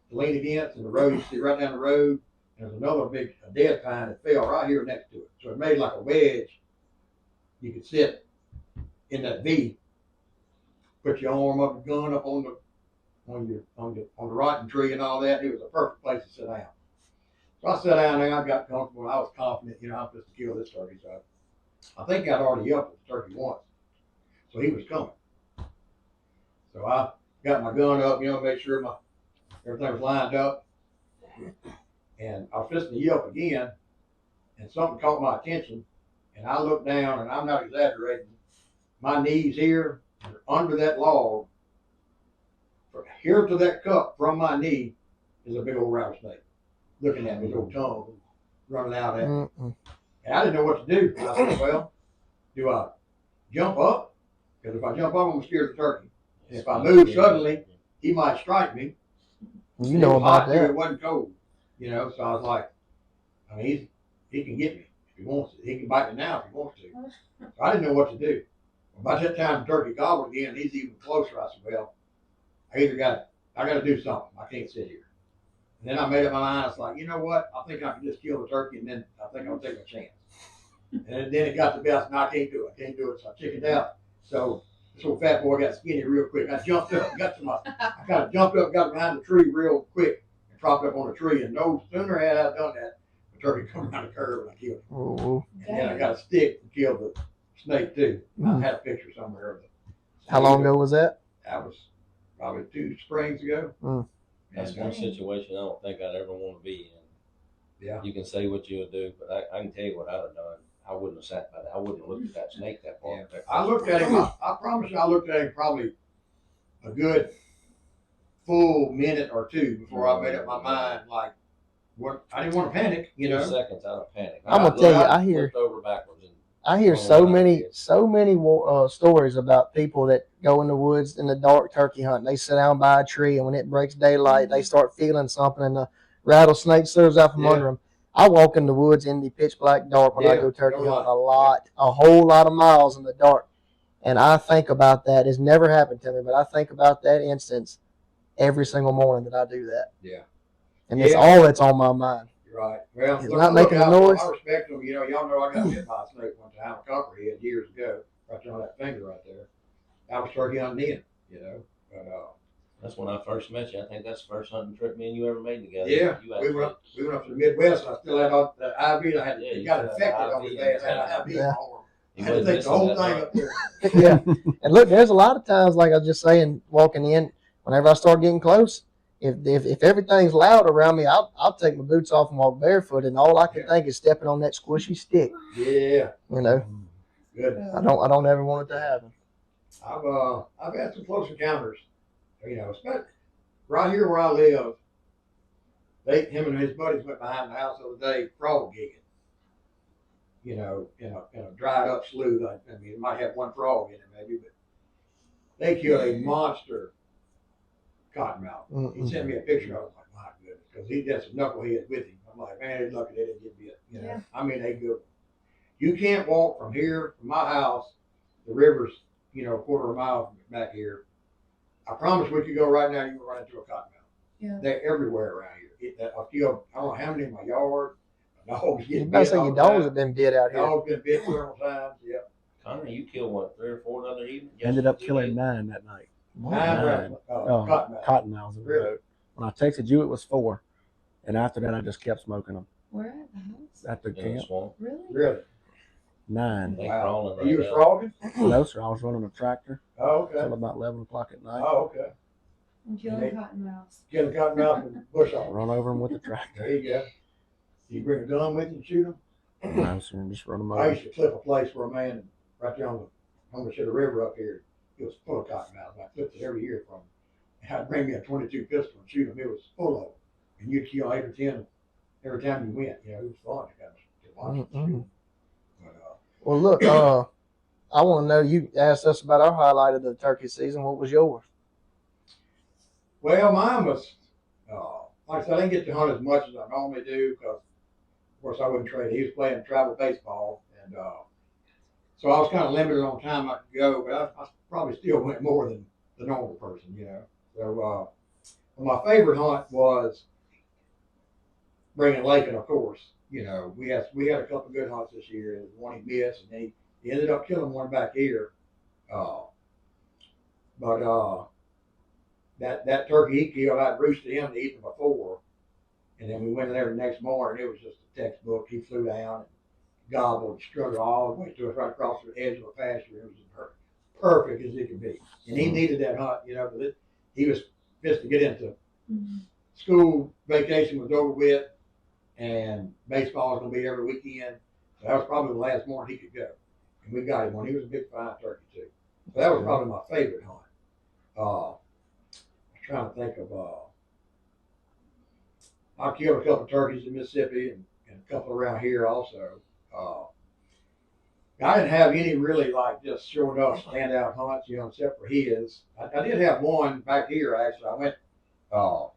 A: to lean against, and the road, you see right down the road. And there's another big dead pine that fell right here next to it. So it made like a wedge. You could sit in that V, put your arm up and gun up on the rotting tree and all that. It was a perfect place to sit down. So I sat down there, I got comfortable, I was confident, you know, I'm supposed to kill this turkey. So I think I'd already yelped at the turkey once. So he was coming. So I got my gun up, you know, make sure everything was lined up. And I was listening to yelp again, and something caught my attention. And I looked down, and I'm not exaggerating. My knees here, under that log, from here to that cup from my knee is a big old rattlesnake looking at me, his old tongue running out at me. And I didn't know what to do. I said, well, do I jump up? Because if I jump up, I'm going to scare the turkey. And if I move suddenly, he might strike me.
B: You know about
A: Here,
B: that.
A: it wasn't cold, you know, so I was like, I mean, he can get me if he wants to. He can bite me now if he wants to. So I didn't know what to do. By that time, the turkey gobbled again. He's even closer. I said, well, I got to do something. I can't sit here. And then I made up my mind. I was like, you know what? I think I can just kill the turkey, and then I think I'll take a chance. And then it got the best, and I can't do it. I can't do it. So I chickened out. So this old fat boy got skinny real quick. I jumped up, I kind of jumped up, got behind the tree real quick, and propped up on the tree. And no sooner had I done that, the turkey come around the curve, and I killed him.
B: Ooh.
A: And then I got a stick and killed the snake too. I had a picture somewhere of it.
B: How long ago was that?
A: That was probably 2 springs ago.
D: That's
A: And,
D: one situation I don't think I'd ever want to be in.
A: Yeah.
D: You can say what you would do, but I can tell you what I'd have done. I wouldn't have sat by that. I wouldn't have looked at that snake that far.
A: Yeah. I looked at him. I promise you, I looked at him probably a good full minute or two before I made up my mind. Like, what? I didn't want to panic, you
D: 2
A: know.
D: seconds out of panic.
B: I'm gonna tell you, I hear
D: flipped over backwards. And
B: I hear
D: Oh,
B: so
D: wow.
B: many stories about people that go in the woods in the dark turkey hunting. They sit down by a tree, and when it breaks daylight, they start feeling something, and the rattlesnake slithers out from under them. I walk in the woods in the pitch black dark when I go turkey hunting a whole lot of miles in the dark, and I think about that. It's never happened to me, but I think about that instance every single morning that I do that.
A: Yeah.
B: And it's all that's on my mind.
A: You're right. Well,
B: It's not making a noise.
A: I respect them. You know, y'all know I got bit by a snake one time, a copperhead years ago, right there on that finger right there. I was turkey hunting then, you know. But
D: that's when I first met you. I think that's the first hunting trip me and you ever made together.
A: yeah,
D: You
A: we went up to the Midwest, and I still had all the IV. I had
D: Yeah,
A: it
D: you
A: got
D: had
A: infected
D: IV
A: on the bed. I had an IV
B: Yeah.
A: on. I
D: You
A: had to
D: wasn't
A: take the whole
D: missing
A: thing
D: that
A: up there.
B: Yeah. And look, there's a lot of times, like I was just saying, walking in, whenever I start getting close, if everything's loud around me, I'll take my boots off and walk barefoot, and all I can think is stepping on that squishy stick.
A: Yeah.
B: You know,
A: Good.
B: I don't ever want it to happen.
A: I've had some close encounters. You know, especially right here where I live. Him and his buddies went behind the house the other day frog gigging. You know, in a dried up slough. I mean, it might have one frog in it maybe, but they killed a monster cottonmouth. He sent me a picture. I was like, my goodness, because he got some knuckleheads with him. I'm like, man, he's lucky they didn't get bit. You know,
C: Yeah.
A: I mean, they good. You can't walk from here, from my house, the river's, you know, a quarter of a mile from back here. I promise we could go right now, you can run into a cottonmouth.
C: Yeah.
A: They're everywhere around here. I don't know how many in my yard. My dogs
B: You
A: get
B: better
A: bit.
B: say
A: all
B: your
A: the
B: dogs
A: time.
B: have been bit out here.
A: Dogs been bit several times. Yep.
D: Connor, you killed what, 3 or 4 another evening?
E: Ended up
D: Yes,
E: killing
D: you
E: 9 that night.
A: Nine cottonmouth.
E: Cottonmouths.
A: Really?
E: When I texted you, it was 4, and after that, I just kept smoking them.
C: Where at the house?
E: at the
D: in the
E: camp.
D: swamp.
C: Really?
A: Really?
E: 9.
D: They
A: Wow.
D: crawling
A: And you
D: right
A: was
D: now.
A: frogging?
E: No, sir, I was running a tractor
A: Oh, okay.
E: until about 11 o'clock at night.
A: Oh, okay.
C: I'm killing
A: They-
C: cottonmouths.
A: Get a cottonmouth and bush off.
E: Run over them with the
A: There
E: tractor.
A: you go. You bring a gun with you and shoot them?
E: No, sir, just run them
A: I
E: over.
A: used to clip a place where a man right there on the river up here, it was full of cottonmouths. I clipped it every year from him. And I'd bring me a 22 pistol and shoot him. It was full of them. And you'd kill 8 or 10 every time you went. You know, it was fun to kind of to watch it shoot 'em. But,
B: Well, look, I want to know. You asked us about our highlight of the turkey season. What was yours?
A: well, mine was, like I said, I didn't get to hunt as much as I normally do because, of course, I wouldn't trade. He was playing travel baseball. And so I was kind of limited on time I could go, but I probably still went more than the normal person, you know. So my favorite hunt was bringing Lakin, of course. You know, we had a couple of good hunts this year. There was one he missed, and then he ended up killing one back here. But that turkey he killed, I'd roosted him the evening before, and then we went in there the next morning. It was just a textbook. He flew down and gobbled and struggled all the way to us right across the edge of a pasture. It was perfect as it could be, and he needed that hunt, you know, because he was just to get into school. Vacation was over with, and baseball was going to be every weekend. So that was probably the last morning he could go, and we got him one. He was a big fine turkey too. So that was probably my favorite hunt. I'm trying to think of. I killed a couple of turkeys in Mississippi and a couple around here also. I didn't have any really like just showing up standout hunts, you know, except for his. I did have one back here actually. I went. I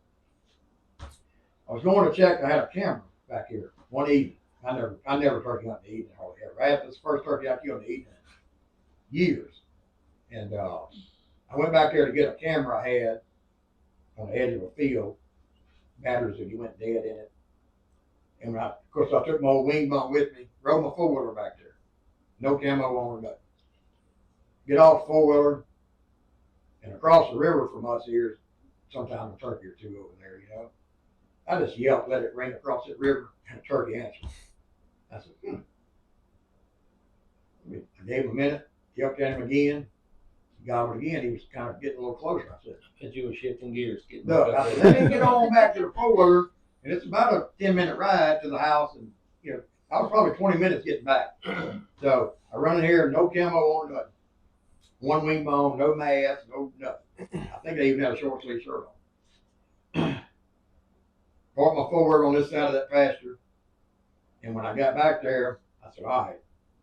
A: was going to check. I had a camera back here one evening. I never turkey hunt in the evening hardly ever. I had this first turkey I killed in the evening in years, and I went back there to get a camera I had on the edge of a field. Batteries that you went dead in it, and of course I took my old wing bump with me. Rode my 4-wheeler back there, no camo on or nothing. Get off the 4-wheeler, and across the river from us here, sometimes a turkey or two over there, you know. I just yelped, let it ring across that river, and a turkey answered. I said, I gave him a minute, yelped at him again, he gobbled again. He was kind of getting a little closer. I said,
D: But you were shifting gears, getting
A: look,
D: back
A: I
D: up
A: said,
D: there.
A: let me get on back to the 4-wheeler, and it's about a 10-minute ride to the house, and you know, I was probably 20 minutes getting back. So I run in here, no camo on, nothing. One wing bone, no mask, no nothing. I think I even had a short sleeve shirt on. Parked my 4-wheeler on this side of that pasture, and when I got back there, I said, all right,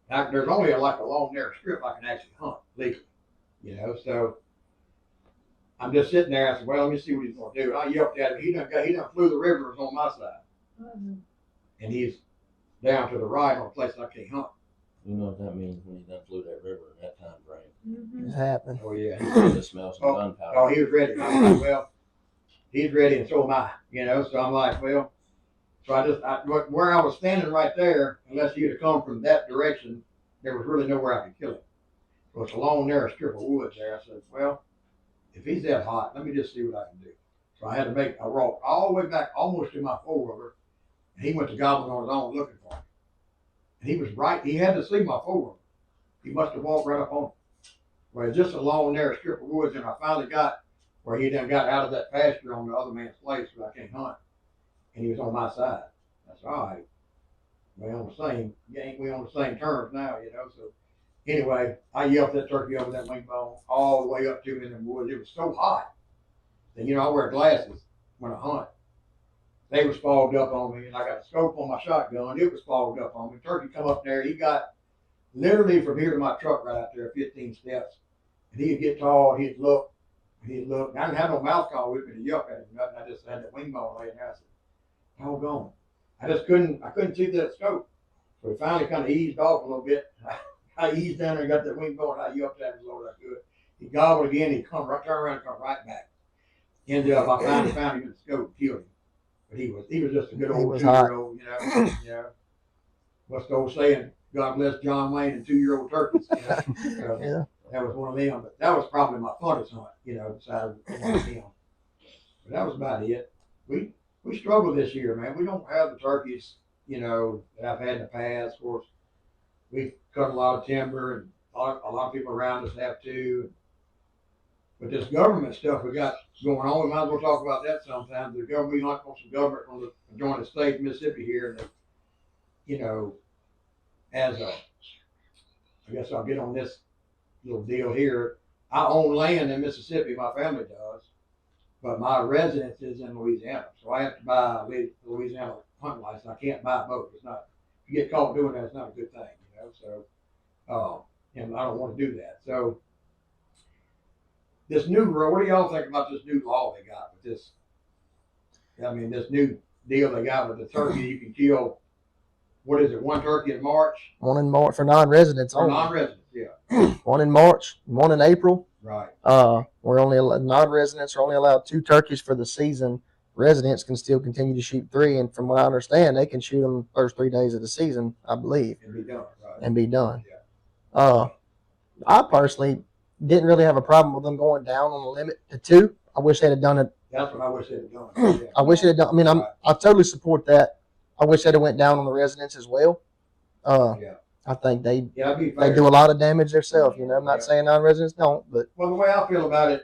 A: now, there's only like a long narrow strip I can actually hunt legally, you know. So I'm just sitting there. I said, well, let me see what he's going to do. And I yelped at him. He done flew the river. It was on my side, and he's down to the right on a place I can't hunt.
D: You know what that means when you done flew that river in that time frame.
B: It happened.
A: Oh yeah.
D: You just smell some
A: Oh,
D: gunpowder.
A: he was ready. I'm like, well, he's ready, and so am I. You know. So I'm like, well. So where I was standing right there, unless he'd have come from that direction, there was really nowhere I could kill him. So it's a long, narrow strip of woods there. I said, well, if he's that hot, let me just see what I can do. So I had to I walked all the way back almost to my 4-wheeler, and he went to gobbling on his own looking for me. And he was right. He had to see my 4-wheeler. He must have walked right up on me. Well, it's just a long, narrow strip of woods, and I finally got where he done got out of that pasture on the other man's place where I can't hunt. And he was on my side. I said, all right, we on the same terms now, you know. So anyway, I yelped that turkey over that wing bone all the way up to me in the woods. It was so hot. And you know, I wear glasses when I hunt. They was fogged up on me, and I got a scope on my shotgun. It was fogged up on me. Turkey come up there. He got literally from here to my truck right out there, 15 steps. And he'd get tall, he'd look. I didn't have no mouth call with me to yelp at him. Nothing. I just had that wing bone laying there. I said, doggone. I couldn't see that scope. So he finally kind of eased off a little bit. I eased down there and got that wing bone. I yelped at him as low as I could. He gobbled again. He turned around and come right back. Ended up, I finally found him in the scope and killed him. But he was just a good old 2-year-old, you know. You know. What's the old saying? God bless John Wayne and 2-year-old turkeys. You know? So
B: Yeah.
A: that was one of them. But that was probably my funnest hunt, you know, besides one of them. But that was about it. We struggled this year, man. We don't have the turkeys that I've had in the past. Of course, we've cut a lot of timber, and a lot of people around us have too. But this government stuff we got going on, we might as well talk about that sometime. The government, we want some government from the joint state of Mississippi here, and as a, I guess I'll get on this little deal here. I own land in Mississippi, my family does, but my residence is in Louisiana, so I have to buy a Louisiana hunting license. I can't buy a boat. It's not. If you get caught doing that, it's not a good thing, So, and I don't want to do that. So, this new rule. What do y'all think about this new law they got with this? I mean, this new deal they got with the turkey. You can kill. What is it? One turkey in March.
B: One in March for non-residents
A: For
B: only.
A: non-residents, yeah.
B: One in March, one in April.
A: Right.
B: We're only non-residents are only allowed 2 turkeys for the season. Residents can still continue to shoot 3, and from what I understand, they can shoot them first 3 days of the season, I believe,
A: And be done. Right.
B: and be done.
A: Yeah.
B: I personally didn't really have a problem with them going down on the limit to 2. I wish they'd have done it.
A: That's what I wish they'd have done. Yeah.
B: I wish they'd have done. I mean, I totally support that. I wish they'd have went down on the residents as well.
A: Yeah.
B: I think they
A: I'd be fair.
B: do a lot of damage themselves. I'm not
A: Yeah.
B: saying non-residents don't, but
A: Well, the way I feel about it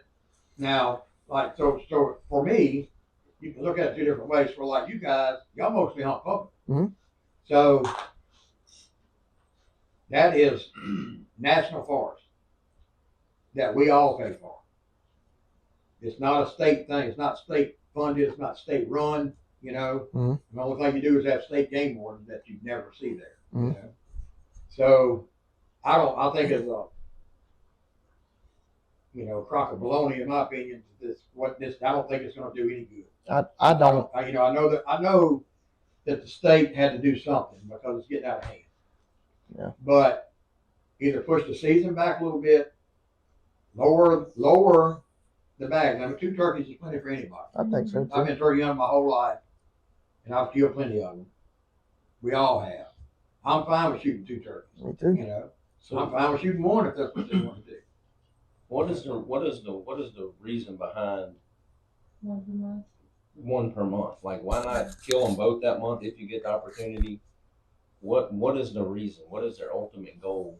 A: now, like so for me, you can look at it 2 different ways. For like you guys, y'all mostly hunt public,
B: Mhm.
A: so that is national forest that we all pay for. It's not a state thing. It's not state funded. It's not state run.
B: Mhm.
A: The only thing you do is have state game wardens that you never see there.
B: Mhm.
A: So I think it's a crock of baloney in my opinion. I don't think it's going to do any good.
B: I don't.
A: I know that the state had to do something because it's getting out of hand.
B: Yeah.
A: But either push the season back a little bit, lower the bag. I mean, 2 turkeys is plenty for anybody.
B: I think so
A: I've
B: too.
A: been turkey hunting my whole life, and I've killed plenty of them. We all have. I'm fine with shooting 2 turkeys.
B: Me too.
A: I'm fine with shooting 1 if that's what they want to do.
D: What is the reason behind
C: 1 per month.
D: 1 per month? Like, why not kill them both that month if you get the opportunity? What is the reason? What is their ultimate goal?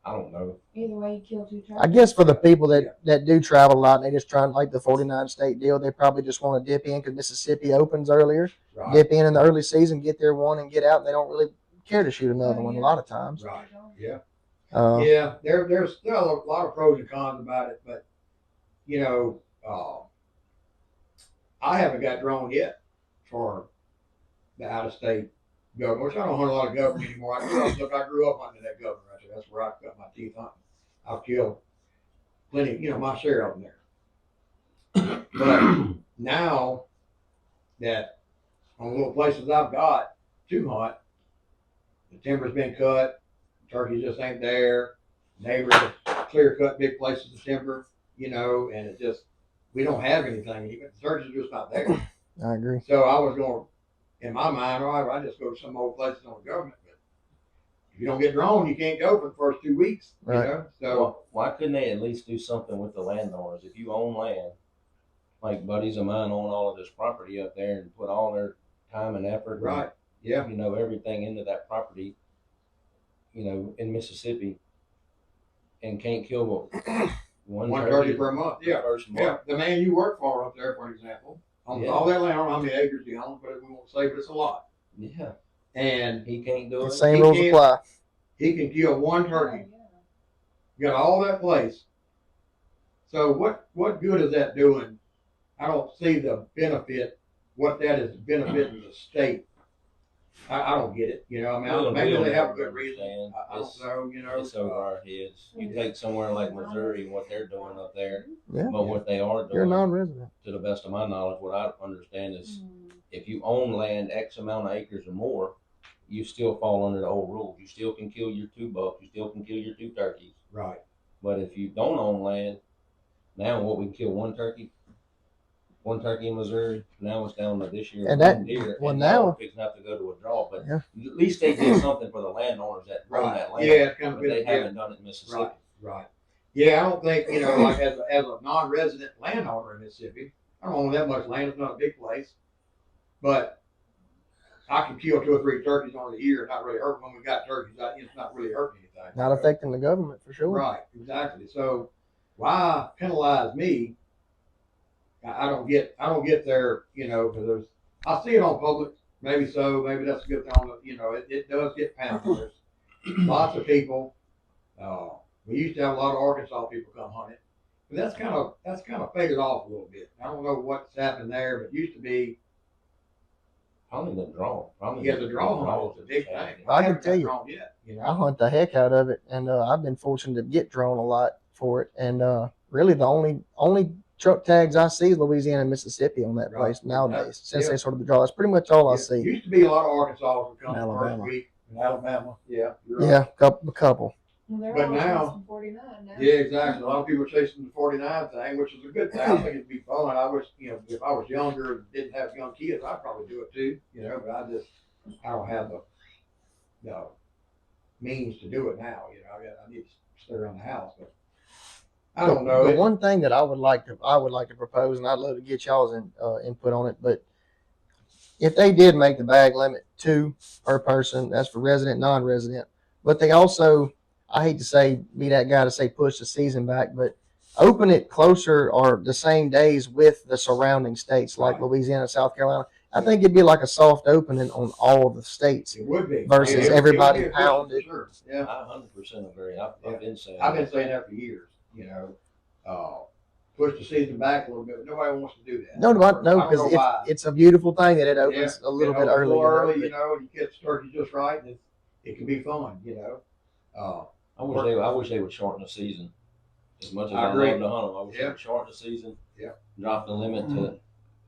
D: I don't know.
C: Either way, you kill 2 turkeys.
B: I guess for the people that do travel a lot and they just try like the 49 state deal, they probably just want to dip in because Mississippi opens earlier.
A: Right.
B: Dip in the early season, get their 1 and get out. And they don't really care to shoot another one a lot of times.
A: Right. Yeah.
B: Yeah.
A: There's still a lot of pros and cons about it, but I haven't got drawn yet for the out of state government, which I don't hunt a lot of government anymore. I grew up hunting that government right there. That's where I cut my teeth hunting. I've killed plenty, my share of them there. But now that on the little places I've got to hunt, the timber's been cut, turkeys just ain't there. Neighbors have clear cut big places of timber, and it just, we don't have anything. Even the turkeys are just not there.
B: I agree.
A: So I was going, in my mind, all right, I just go to some old places on the government. But if you don't get drawn, you can't go for the first 2 weeks,
B: Right.
A: So
D: Why couldn't they at least do something with the landowners? If you own land, like buddies of mine own all of this property up there and put all their time and effort,
A: right, yeah,
D: and, everything into that property, in Mississippi, and can't kill one
A: turkey per month,
D: the
A: yeah.
D: first month.
A: Yeah, the man you work for up there, for example, owns
D: Yeah.
A: all that land. I don't know how many acres he owns, but we won't say, but it's a lot.
D: Yeah,
A: And
D: he can't do
B: The
D: it.
B: same
A: He
B: rules
A: can't-
B: apply.
A: he can kill 1 turkey. You got all that place. So what good is that doing? I don't see the benefit, what that is benefiting the state. I don't get it. Maybe they have a good reason. I don't know,
D: It's over our heads. You take somewhere like Missouri and what they're doing up there,
B: Yeah.
D: but what they are
B: You're a
D: doing,
B: non-resident.
D: to the best of my knowledge, what I understand is if you own land X amount of acres or more, you still fall under the old rules. You still can kill your 2 bucks. You still can kill your 2 turkeys.
A: Right.
D: But if you don't own land, now we can kill 1 turkey in Missouri. Now it's down to this year
B: And
D: 1 deer.
B: well,
D: and
B: now-
D: we're fixing to have to go to a draw. But
B: Yeah.
D: at least they did something for the landowners that own
A: Right.
D: that land.
A: Yeah, it's kind of
D: But they
A: been, yeah.
D: haven't done it in Mississippi.
A: Right, right. Yeah, I don't think, like as a non-resident landowner in Mississippi, I don't own that much land. It's not a big place. But I can kill 2 or 3 turkeys on a year and not really hurt. When we got turkeys, it's not really hurting anything.
B: Not affecting the government for sure.
A: Right, exactly. So why penalize me? I don't get there, because I see it on public. Maybe so. Maybe that's a good thing. It does get pounded. There's lots of people. We used to have a lot of Arkansas people come hunt it, but that's kind of faded off a little bit. I don't know what's happened there, but it used to be.
D: Probably the draw.
A: The draw hunt is a big thing.
B: I can
A: haven't
B: tell
A: got
B: you.
A: drawn yet,
B: I hunt the heck out of it, and I've been fortunate to get drawn a lot for it. And really, the only truck tags I see is Louisiana and Mississippi on that
A: Right.
B: place nowadays. Since
A: Yeah.
B: they started the draw, that's pretty much all I
A: Yeah,
B: see.
A: used to be a lot of Arkansas would come the first
E: Alabama.
A: week in Alabama. Yeah, you're right.
B: Yeah, a couple.
C: Well, they're
A: But
C: all
A: now-
C: chasing 49 now.
A: Yeah, exactly. A lot of people are chasing the 49 thing, which is a good thing. I think it'd be fun. I wish, if I was younger and didn't have young kids, I'd probably do it too, but I don't have the means to do it now. I need to stay around the house, but I don't know.
B: The one thing that I would like to propose, and I'd love to get y'all's input on it, but if they did make the bag limit 2 per person, that's for resident, non-resident, but they also, I hate to be that guy to say push the season back, but open it closer or the same days with the surrounding states like
A: Right.
B: Louisiana, South Carolina. I think it'd be like a soft opening on all of the states.
A: It would be.
B: Versus
A: It would
B: everybody
A: be a push,
B: pounded.
A: Sure. Yeah.
D: I 100% agree. I've been saying.
A: I've been saying that for years, push the season back a little bit, but nobody wants to do that.
B: No,
A: I don't know
B: because
A: why.
B: it's a beautiful thing that it opens a little bit early.
A: You catch turkey just right, and it can be fun,
D: I wish they would shorten the season. As much as
A: I
D: I
A: agree.
D: love to hunt them, I wish they would shorten the season.
A: Yeah.
D: Drop the limit to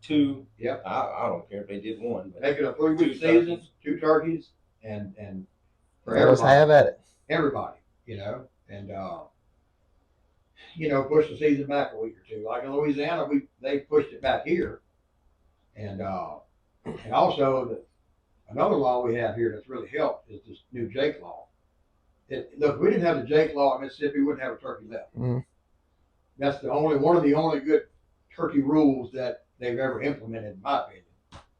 D: 2.
A: Yep.
D: I don't care if they did 1. But
A: Make it a 3-week
D: 2
A: season,
D: turkeys.
A: 2 turkeys, and for
B: Let us have at it.
A: everybody, and push the season back a week or 2. Like in Louisiana, they pushed it back here, and also another law we have here that's really helped is this new Jake law. Look, if we didn't have the Jake law in Mississippi, we wouldn't have a turkey left.
B: Mhm.
A: That's one of the only good turkey rules that they've ever implemented, in my opinion,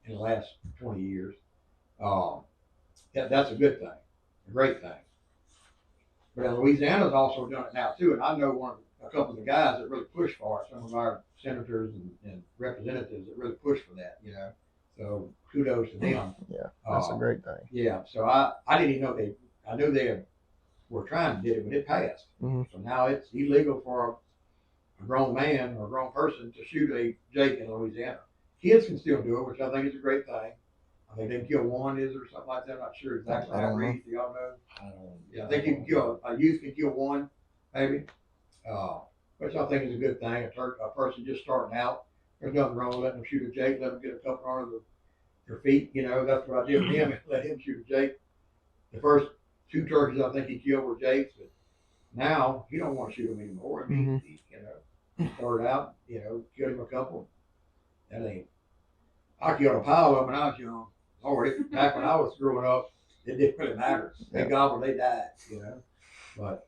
A: in the last 20 years. That's a good thing, a great thing. But Louisiana's also done it now too, and I know a couple of the guys that really push for it. Some of our senators and representatives that really push for that. So kudos to them.
B: Yeah, that's a great thing.
A: Yeah, so I didn't even know I knew they were trying to do it, but it passed.
B: Mhm.
A: So now it's illegal for a grown man or a grown person to shoot a Jake in Louisiana. Kids can still do it, which I think is a great thing. I think they can kill one, or something like that. I'm not sure exactly
B: I
A: how it
B: don't know.
A: reads. Do y'all know?
D: I don't.
A: Yeah, I think you can kill a youth can kill one, maybe. Which I think is a good thing. A person just starting out, there's nothing wrong with letting them shoot a Jake, let them get a couple under their feet. That's what I did with him. Let him shoot a Jake. The first 2 turkeys I think he killed were Jakes, but now he don't want to shoot them anymore. I mean, he started out, killed him a couple. That ain't. I killed a pile of them when I was young. Back when I was growing up, it didn't really matter. They gobbled, they died, But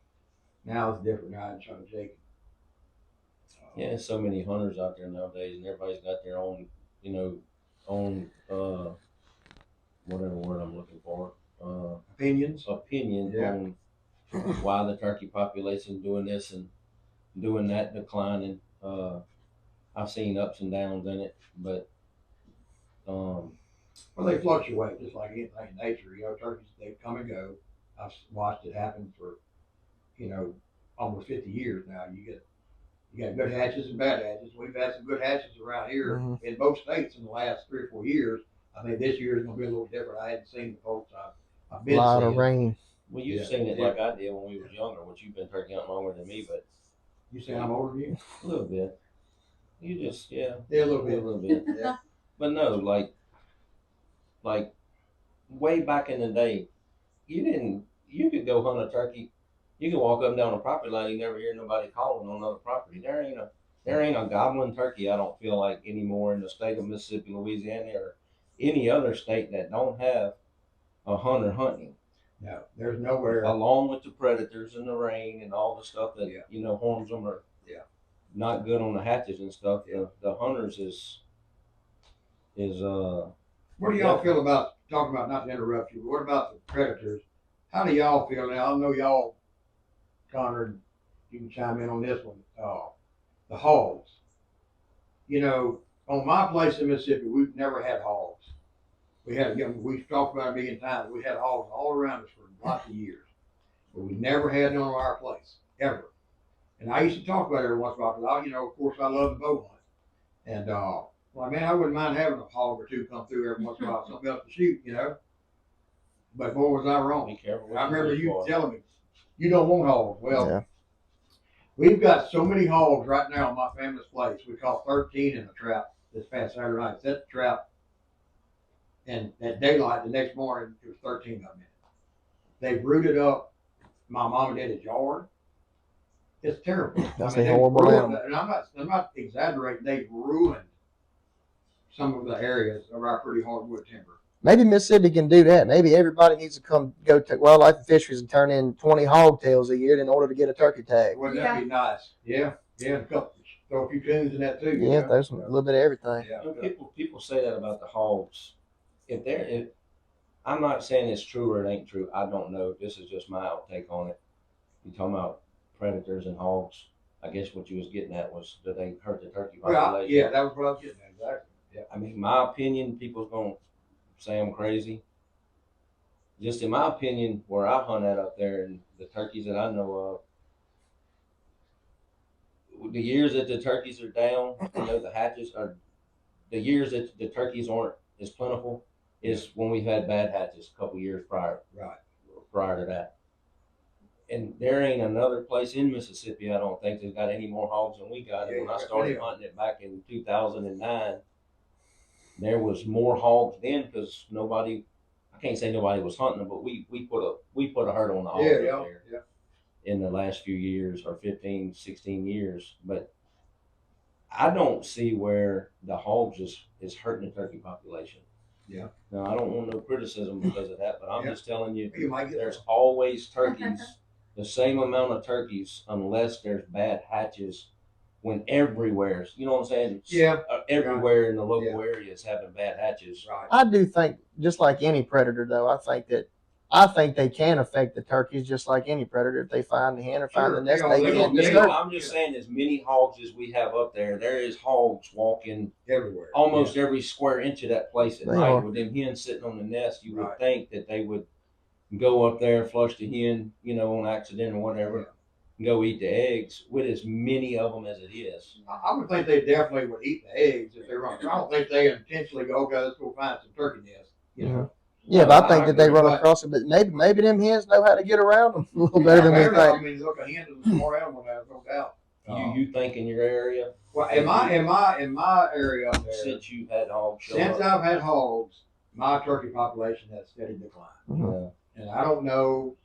A: now it's different. Now I just try to Jake.
D: Yeah, there's so many hunters out there nowadays, and everybody's got their own, whatever word I'm looking for,
A: Opinions.
D: opinion
A: Yeah.
D: on why the turkey population is doing this and doing that, declining. I've seen ups and downs in it, but
A: Well, they fluctuate just like anything in nature. Turkeys, they come and go. I've watched it happen for, almost 50 years now. You got good hatches and bad hatches. We've had some good hatches around here in both states in the last 3 or 4 years. I think this year is going to be a little different. I hadn't seen the folks I've been
B: A lot
A: seeing.
B: of rain.
D: well, you've seen it like I did when we was younger, which you've been turkey hunting longer than me, but
A: You say I'm older than you?
D: a little bit. You just,
A: Yeah, a little
D: a
A: bit.
D: little bit.
A: Yeah.
D: But no, like way back in the day, you could go hunt a turkey. You could walk up and down a property line, you never hear nobody calling on another property. There ain't a gobbling turkey, I don't feel like, anymore in the state of Mississippi, Louisiana, or any other state that don't have a hunter hunting.
A: No, there's nowhere.
D: Along with the predators and the rain and all the stuff that harms them or not good on the hatches and stuff. The hunters is
A: What do y'all feel about talking about, not to interrupt you, but what about the predators? How do y'all feel now? I know y'all, Connor, you can chime in on this one. The hogs. You know, on my place in Mississippi, we've never had hogs. We've talked about it a million times. We had hogs all around us for lots of years, but we never had none on our place ever. And I used to talk about it every once in a while because, of course, I love the bow hunt. And well, man, I wouldn't mind having a hog or two come through every once in a while, something else to shoot, But boy, was I wrong.
D: Be careful.
A: I remember you telling me you don't want hogs. Well,
B: Yeah.
A: we've got so many hogs right now on my family's place. We caught 13 in the trap this past Saturday night. Set the trap, and at daylight the next morning, there was 13 of them in it. They rooted up my mom and dad's yard. It's terrible.
B: That's
A: they
B: a horrible
A: ruined,
B: animal.
A: and I'm not exaggerating. They've ruined some of the areas of our pretty hardwood timber.
B: Maybe Mississippi can do that. Maybe everybody needs to go to wildlife and fisheries and turn in 20 hog tails a year in order to get a turkey tag.
A: Wouldn't that be nice? Yeah, a couple, throw a few tunes in that too.
B: Yeah, there's a little bit of everything.
A: Yeah.
D: People say that about the hogs. I'm not saying it's true or it ain't true. I don't know. This is just my outtake on it. You talking about predators and hogs? I guess what you was getting at was, do they hurt the turkey population?
A: Well, yeah, that was what I was getting at. Exactly. Yeah.
D: I mean, my opinion, people's gonna say I'm crazy. Just in my opinion, where I hunt at up there, and the turkeys that I know of, the years that the turkeys are down, the hatches are, the years that the turkeys aren't as plentiful is when we've had bad hatches a couple years prior to that. And there ain't another place in Mississippi, I don't think, that's got any more hogs than we got.
A: Yeah,
D: When I started hunting it back in 2009, there was more hogs then because I can't say nobody was hunting them, but we put a herd on the hogs up there in the last few years, or 15, 16 years. But I don't see where the hogs is hurting the turkey population.
A: Yeah.
D: No, I don't want no criticism because of that, but I'm just telling you,
A: might get
D: there's always turkeys, the same amount of turkeys, unless there's bad hatches. When everywhere, you know what I'm saying?
A: Yeah.
D: Everywhere in the local area is having bad hatches.
A: Right.
B: I do think, just like any predator, though, I think they can affect the turkeys just like any predator. If they find the hen or find the nest, they can disturb.
D: I'm just saying, as many hogs as we have up there, there is hogs walking
A: everywhere,
D: almost every square inch of that place at
B: They
D: night.
B: are.
D: With them hens sitting on the nest, you would think that they would go up there, flush the hen, on accident or whatever, and go eat the eggs with as many of them as it is.
A: I would think they definitely would eat the eggs if they run. I don't think they intentionally go, okay, let's go find some turkey nests,
B: Yeah, but I think that they run across it. But maybe them hens know how to get around them a little better than we think.
A: I mean, look, a hen is a smart animal, there's no doubt.
D: You think in your area?
A: Well, in my area up there,
D: since you've had hogs,
A: I've had hogs, my turkey population has steady decline.
B: Mm-hmm.
A: And I don't know.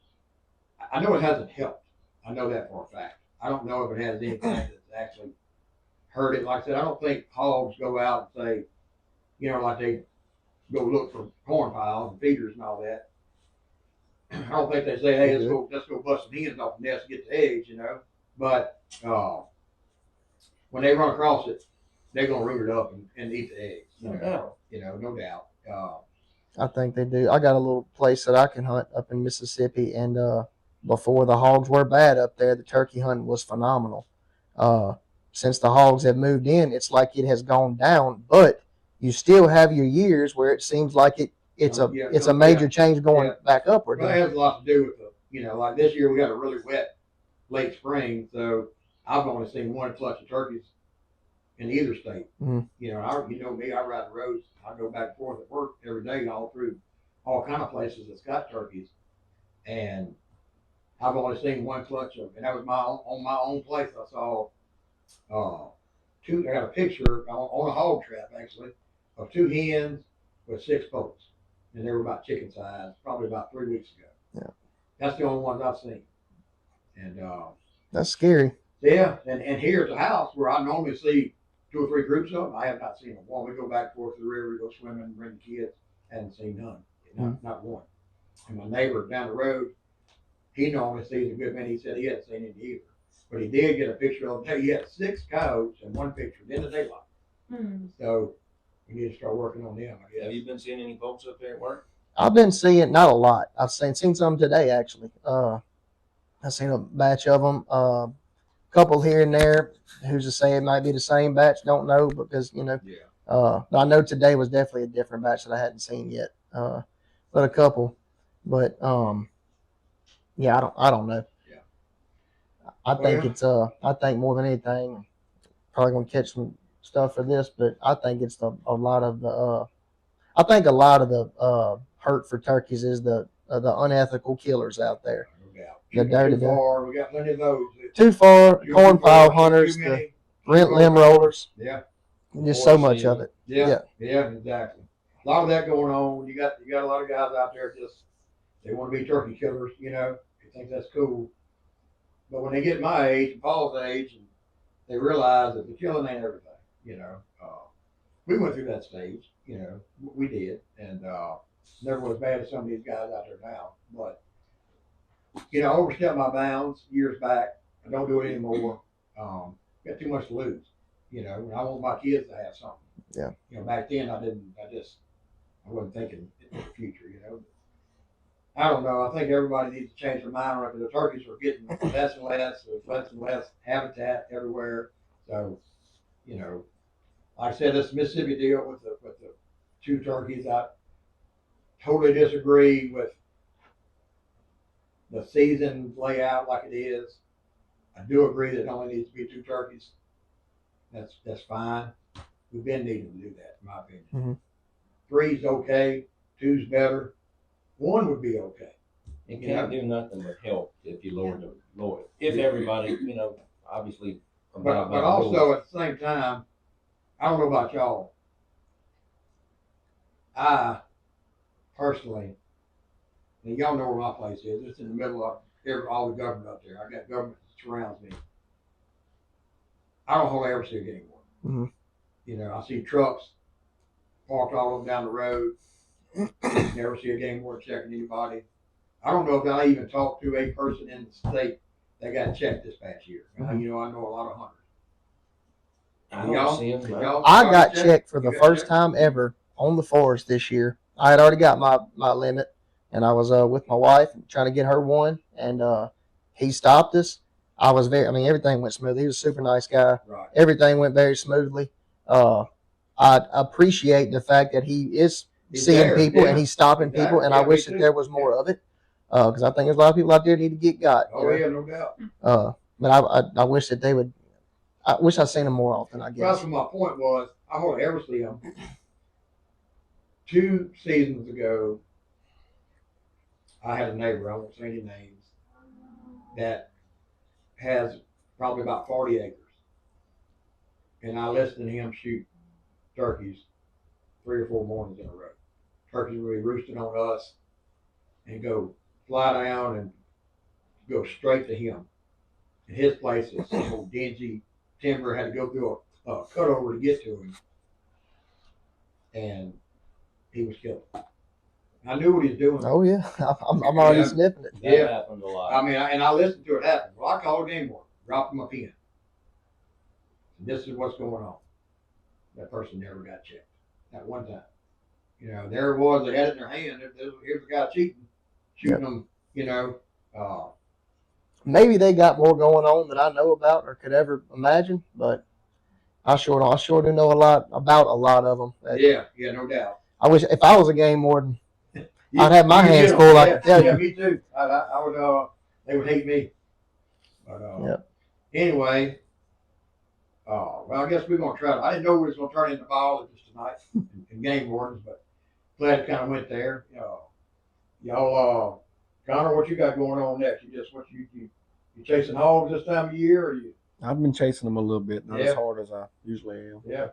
A: I know it hasn't helped. I know that for a fact. I don't know if it has anything that's actually hurt it. Like I said, I don't think hogs go out and say, like they go look for corn piles and feeders and all that. I don't think they say, hey, let's go bust some hens off the nest and get the eggs, But when they run across it, they're gonna root it up and eat the eggs. No doubt.
B: I think they do. I got a little place that I can hunt up in Mississippi, and before the hogs were bad up there, the turkey hunting was phenomenal. Since the hogs have moved in, it's like it has gone down, but you still have your years where it seems like it's a major change going back upward.
A: Well, it has a lot to do with like this year we got a really wet late spring, so I've only seen one clutch of turkeys in either state.
B: Mm-hmm.
A: Me, I ride the roads. I go back and forth at work every day, all through all kind of places that's got turkeys, and I've only seen one clutch of, and that was on my own place. I saw two. I got a picture on a hog trap actually of two hens with 6 poults, and they were about chicken size, probably about 3 weeks ago.
B: Yeah,
A: that's the only ones I've seen, and
B: that's scary.
A: Yeah, and here at the house where I normally see 2 or 3 groups of them, I have not seen one. We go back and forth to the river, we go swimming, bring the kids. Haven't seen none, not one. And my neighbor down the road, he normally sees a good many. He said he hadn't seen any either, but he did get a picture of them. He had 6 coyotes in one picture in the daylight. So we need to start working on them, I guess.
D: Have you been seeing any folks up there at work?
B: I've been seeing not a lot. I've seen some today actually. I've seen a batch of them. Couple here and there. Who's to say it might be the same batch? Don't know because
A: Yeah.
B: But I know today was definitely a different batch that I hadn't seen yet. But a couple. But yeah, I don't know.
A: Yeah.
B: I think
A: Well,
B: it's I think more than anything, probably gonna catch some stuff for this, but I think it's a lot of the I think a lot of the hurt for turkeys is the unethical killers out there.
A: no doubt.
B: The
A: People
B: dirty,
A: too far. We got plenty of those.
B: too far,
A: Too
B: corn
A: far,
B: pile
A: too
B: hunters, the
A: many.
B: rent limb rollers,
A: Yeah.
B: just so much of it.
A: Yeah. Yeah. Exactly. A lot of that going on. You got a lot of guys out there just they want to be turkey killers. They think that's cool. But when they get my age and Paul's age, and they realize that the killing ain't everything. We went through that stage. We did, and never was as bad as some of these guys out there now. But I overstepped my bounds years back. I don't do it anymore. Got too much to lose. And I want my kids to have something.
B: Yeah.
A: Back then I didn't. I wasn't thinking in the future. I don't know. I think everybody needs to change their mind on it because the turkeys are getting less and less. There's less and less habitat everywhere. So, like I said, this Mississippi deal with the two turkeys, I totally disagree with the season layout like it is. I do agree that it only needs to be two turkeys. That's fine. We've been needing to do that, in my opinion.
B: Mm-hmm.
A: Three's okay. Two's better. One would be okay.
D: It can't do nothing but help if you lower it. If everybody, obviously.
A: But also at the same time, I don't know about y'all. I personally, and y'all know where my place is. It's in the middle of all the government up there. I got government that surrounds me. I don't hardly ever see a game warden.
B: Mm-hmm.
A: I see trucks parked all up down the road. Never see a game warden checking anybody. I don't know if I even talked to a person in the state that got checked this past year. I know a lot of hunters.
D: I don't see them.
B: I got checked for the first time ever on the forest this year. I had already got my limit, and I was with my wife trying to get her one, and he stopped us. Everything went smooth. He was a super nice guy.
A: Right.
B: Everything went very smoothly. I appreciate the fact that he is seeing
A: there,
B: people and he's stopping people, and I wish that there was more of it because I think there's a lot of people out there that need to get got.
A: Oh yeah, no doubt.
B: But I wish that they would. I wish I'd seen them more often. I guess.
A: Well, that's what my point was. I hardly ever see them. 2 seasons ago, I had a neighbor. I won't say any names. That has probably about 40 acres, and I listened to him shoot turkeys 3 or 4 mornings in a row. Turkeys would be roosting on us and go fly down and go straight to him. And his place is some old dingy timber, had to go through a cutover to get to him. And he was killed. I knew what he was doing.
B: Oh yeah, I'm already sniffing it.
D: That happened a lot.
A: I listened to it happen. Well, I called a game warden, dropped him a pin. And this is what's going on. That person never got checked. At one time. There it was, they had it in their hand. Here's the guy shooting them,
B: Maybe they got more going on that I know about or could ever imagine, but I sure do know a lot about a lot of them.
A: Yeah, no doubt.
B: I wish if I was a game warden, I'd have my hands full. I can tell you.
A: Yeah, me too. I would. They would hate me. But anyway, well, I guess we're gonna try. I didn't know we was gonna turn into biologists tonight and game wardens, but glad it kind of went there. Y'all, Connor, what you got going on next? You chasing hogs this time of year, or you?
E: I've been chasing them a little bit, not
A: Yeah.
E: as hard as I usually am.
A: Yeah.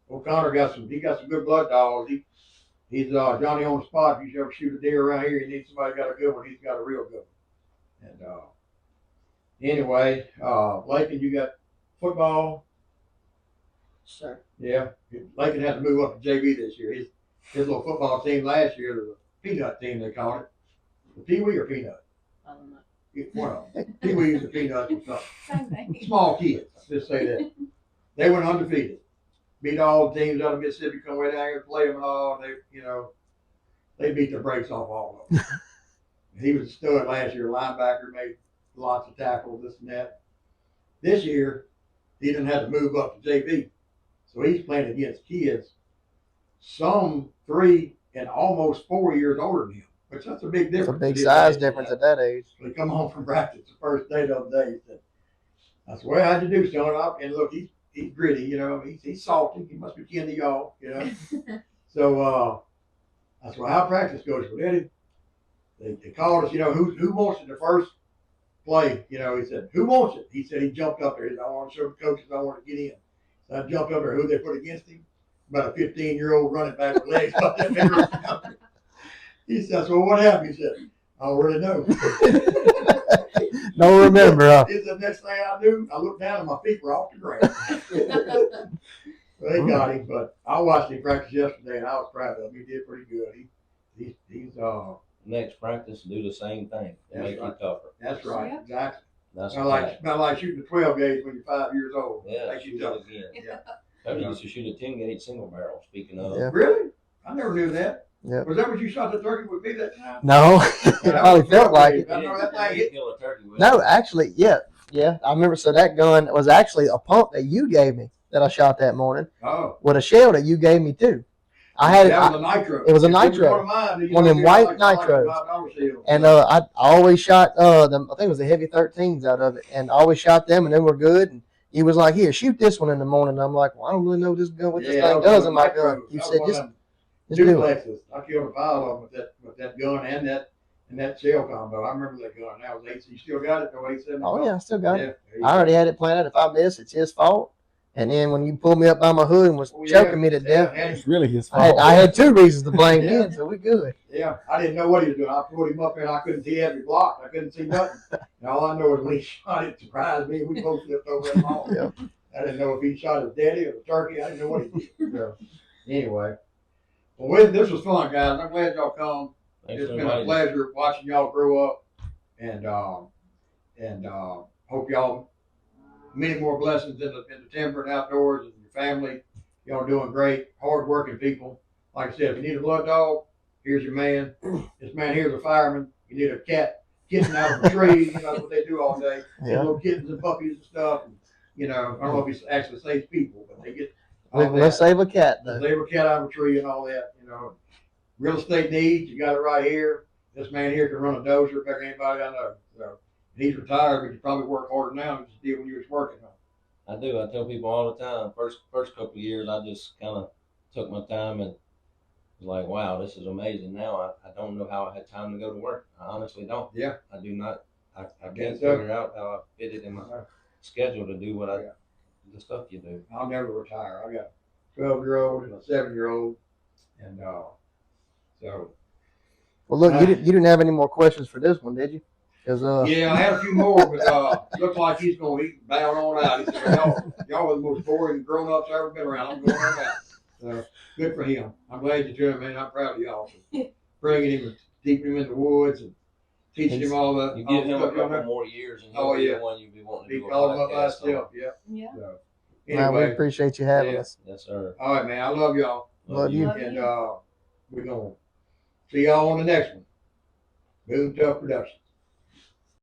A: Well, Connor got some good blood dogs. He's Johnny on the spot. If you ever shoot a deer around here, you need somebody got a good one. He's got a real good one. And anyway, Lakin, you got football.
C: Sure.
A: Yeah, Lakin had to move up to JV this year. His little football team last year, the peanut team they called it. The Pee-wee or peanut?
C: I don't know.
A: One of them. Pee-wees or peanuts or something.
C: Same thing.
A: Small kids, just say that. They went undefeated. Beat all the teams out of Mississippi, come way down here and play them and all. And they, they beat the brakes off all of them. He was a stud last year, linebacker, made lots of tackles, this and that. This year, he didn't have to move up to JV. So he's playing against kids, some 3 and almost 4 years older than him, which that's a big
B: It's a
A: difference.
B: big
A: It is
B: size
A: last
B: difference
A: year.
B: at that age.
A: So he come home from practice the first day the other day. He said, I said, well, how'd you do, son? And look, he's gritty, you know, he's salty. He must be kin to y'all, you know. So I said, well, how practice goes? Well, Eddie, they called us, you know, who wants it the first play? You know, he said, who wants it? He said he jumped up there. He said, I want to show the coaches I want to get in. So I jumped up there. Who they put against him? About a 15-year-old running back with legs up that big. He said, so what happened? He said, I already know.
B: Don't remember, huh?
A: He said, next thing I knew, I looked down and my feet were off the ground. Well, they got him, but I watched him practice yesterday and I was proud of him. He did pretty good. He's
D: Next practice, do the same thing.
A: That's
D: Make
A: right.
D: it tougher.
A: That's right,
C: Yeah.
A: exactly.
D: That's
A: Not like shooting a 12 gauge when you're 5 years old.
D: Yeah,
A: Makes you
D: shoot
A: tough.
D: it again.
A: Yeah.
D: Cody used to shoot a 10 gauge single barrel. Speaking of,
B: Yeah.
A: Really? I never knew that.
B: Yeah.
A: Was that what you shot the turkey with me that time?
B: No, it
A: Yeah,
B: probably
A: that was
B: felt like it.
A: I know that thing
D: you
A: hit.
D: kill a turkey with.
B: No, actually, yeah. I remember. So that gun was actually a pump that you gave me that I shot that morning
A: Oh.
B: with a shell that you gave me too. I had
A: That
B: it,
A: was a nitro.
B: it was a
A: If
B: nitro.
A: One of mine.
B: One of them white
A: I like
B: nitros.
A: $5 shells.
B: and I always shot them. I think it was the heavy 13s out of it, and I always shot them, and they were good. And he was like, "Here, shoot this one in the morning." And I'm like, "Well, I don't really know this gun, what this
A: Yeah,
B: thing
A: that was
B: does in my gun."
A: nitro.
B: He
A: That
B: said,
A: was
B: "Just
A: one of
B: do it."
A: duplexes. I killed a pile of them with that gun and that shell combo. I remember that gun. That was 8. You still got it though, 870.
B: Oh yeah, I still got it.
A: Yeah, there you
B: I
A: go.
B: already had it planned. If I miss, it's his fault. And then when you pulled me up by my hood and was
A: Oh, yeah.
B: choking me to death,
A: Yeah,
E: It's really his
B: I
E: fault.
B: had 2 reasons to blame
A: Yeah.
B: then, so we good.
A: yeah, I didn't know what he was doing. I pulled him up there and I couldn't see every block. I couldn't see nothing. And all I know is when he shot it, surprised me. We both flipped over that ball.
B: Yeah.
A: I didn't know if he shot his daddy or the turkey. I didn't know what he did. So, anyway, well, this was fun, guys. I'm glad y'all come.
D: Thanks
A: It's
D: for
A: been a
D: inviting.
A: pleasure watching y'all grow up, and hope y'all many more blessings in the timber and outdoors and your family. Y'all doing great, hard-working people. Like I said, if you need a blood dog, here's your man. This man here's a fireman. You need a kitten out of a tree. You know that's what they do all day. Get
B: Yeah.
A: little kittens and puppies and stuff. And, you know, I don't know if he actually saves people, but they get all
B: Let's
A: that.
B: save a cat though.
A: They were cat out of a tree and all that, you know. Real estate needs, you got it right here. This man here can run a dozer better than anybody I know. So he's retired, but he probably work harder now than he did when you was working.
D: I do. I tell people all the time. First couple of years, I just kind of took my time and was like, "Wow, this is amazing." Now I don't know how I had time to go to work. I honestly don't.
A: Yeah.
D: I do not. I can't
A: Yes, sir.
D: figure out how I fit it in my schedule to do what the stuff you do.
A: I'll never retire. I got a 12-year-old and a 7-year-old, and so
B: Well, look, you didn't have any more questions for this one, did you? Because
A: yeah, I had a few more, but looked like he's gonna eat bound on out. He said, y'all are the most boring grown-ups I've ever been around. I'm going on out. So good for him. I'm glad you're doing it, man. I'm proud of y'all for bringing him and keeping him in the woods and teaching him all the
D: You
A: all
D: give
A: the
D: him a
A: stuff y'all
D: couple
A: know.
D: more years, and
A: Oh,
D: he'll be
A: yeah.
D: the one you'll be wanting to
A: Be
D: do a
A: calling up by
D: podcast on.
A: himself. Yeah.
C: Yeah.
A: So
B: we
A: anyway,
B: appreciate you having
A: yeah.
B: us.
D: Yes, sir.
A: all right, man. I love y'all,
B: Love you.
C: Love
A: and
C: you.
A: we're gonna see y'all on the next one. Boom Tough Productions.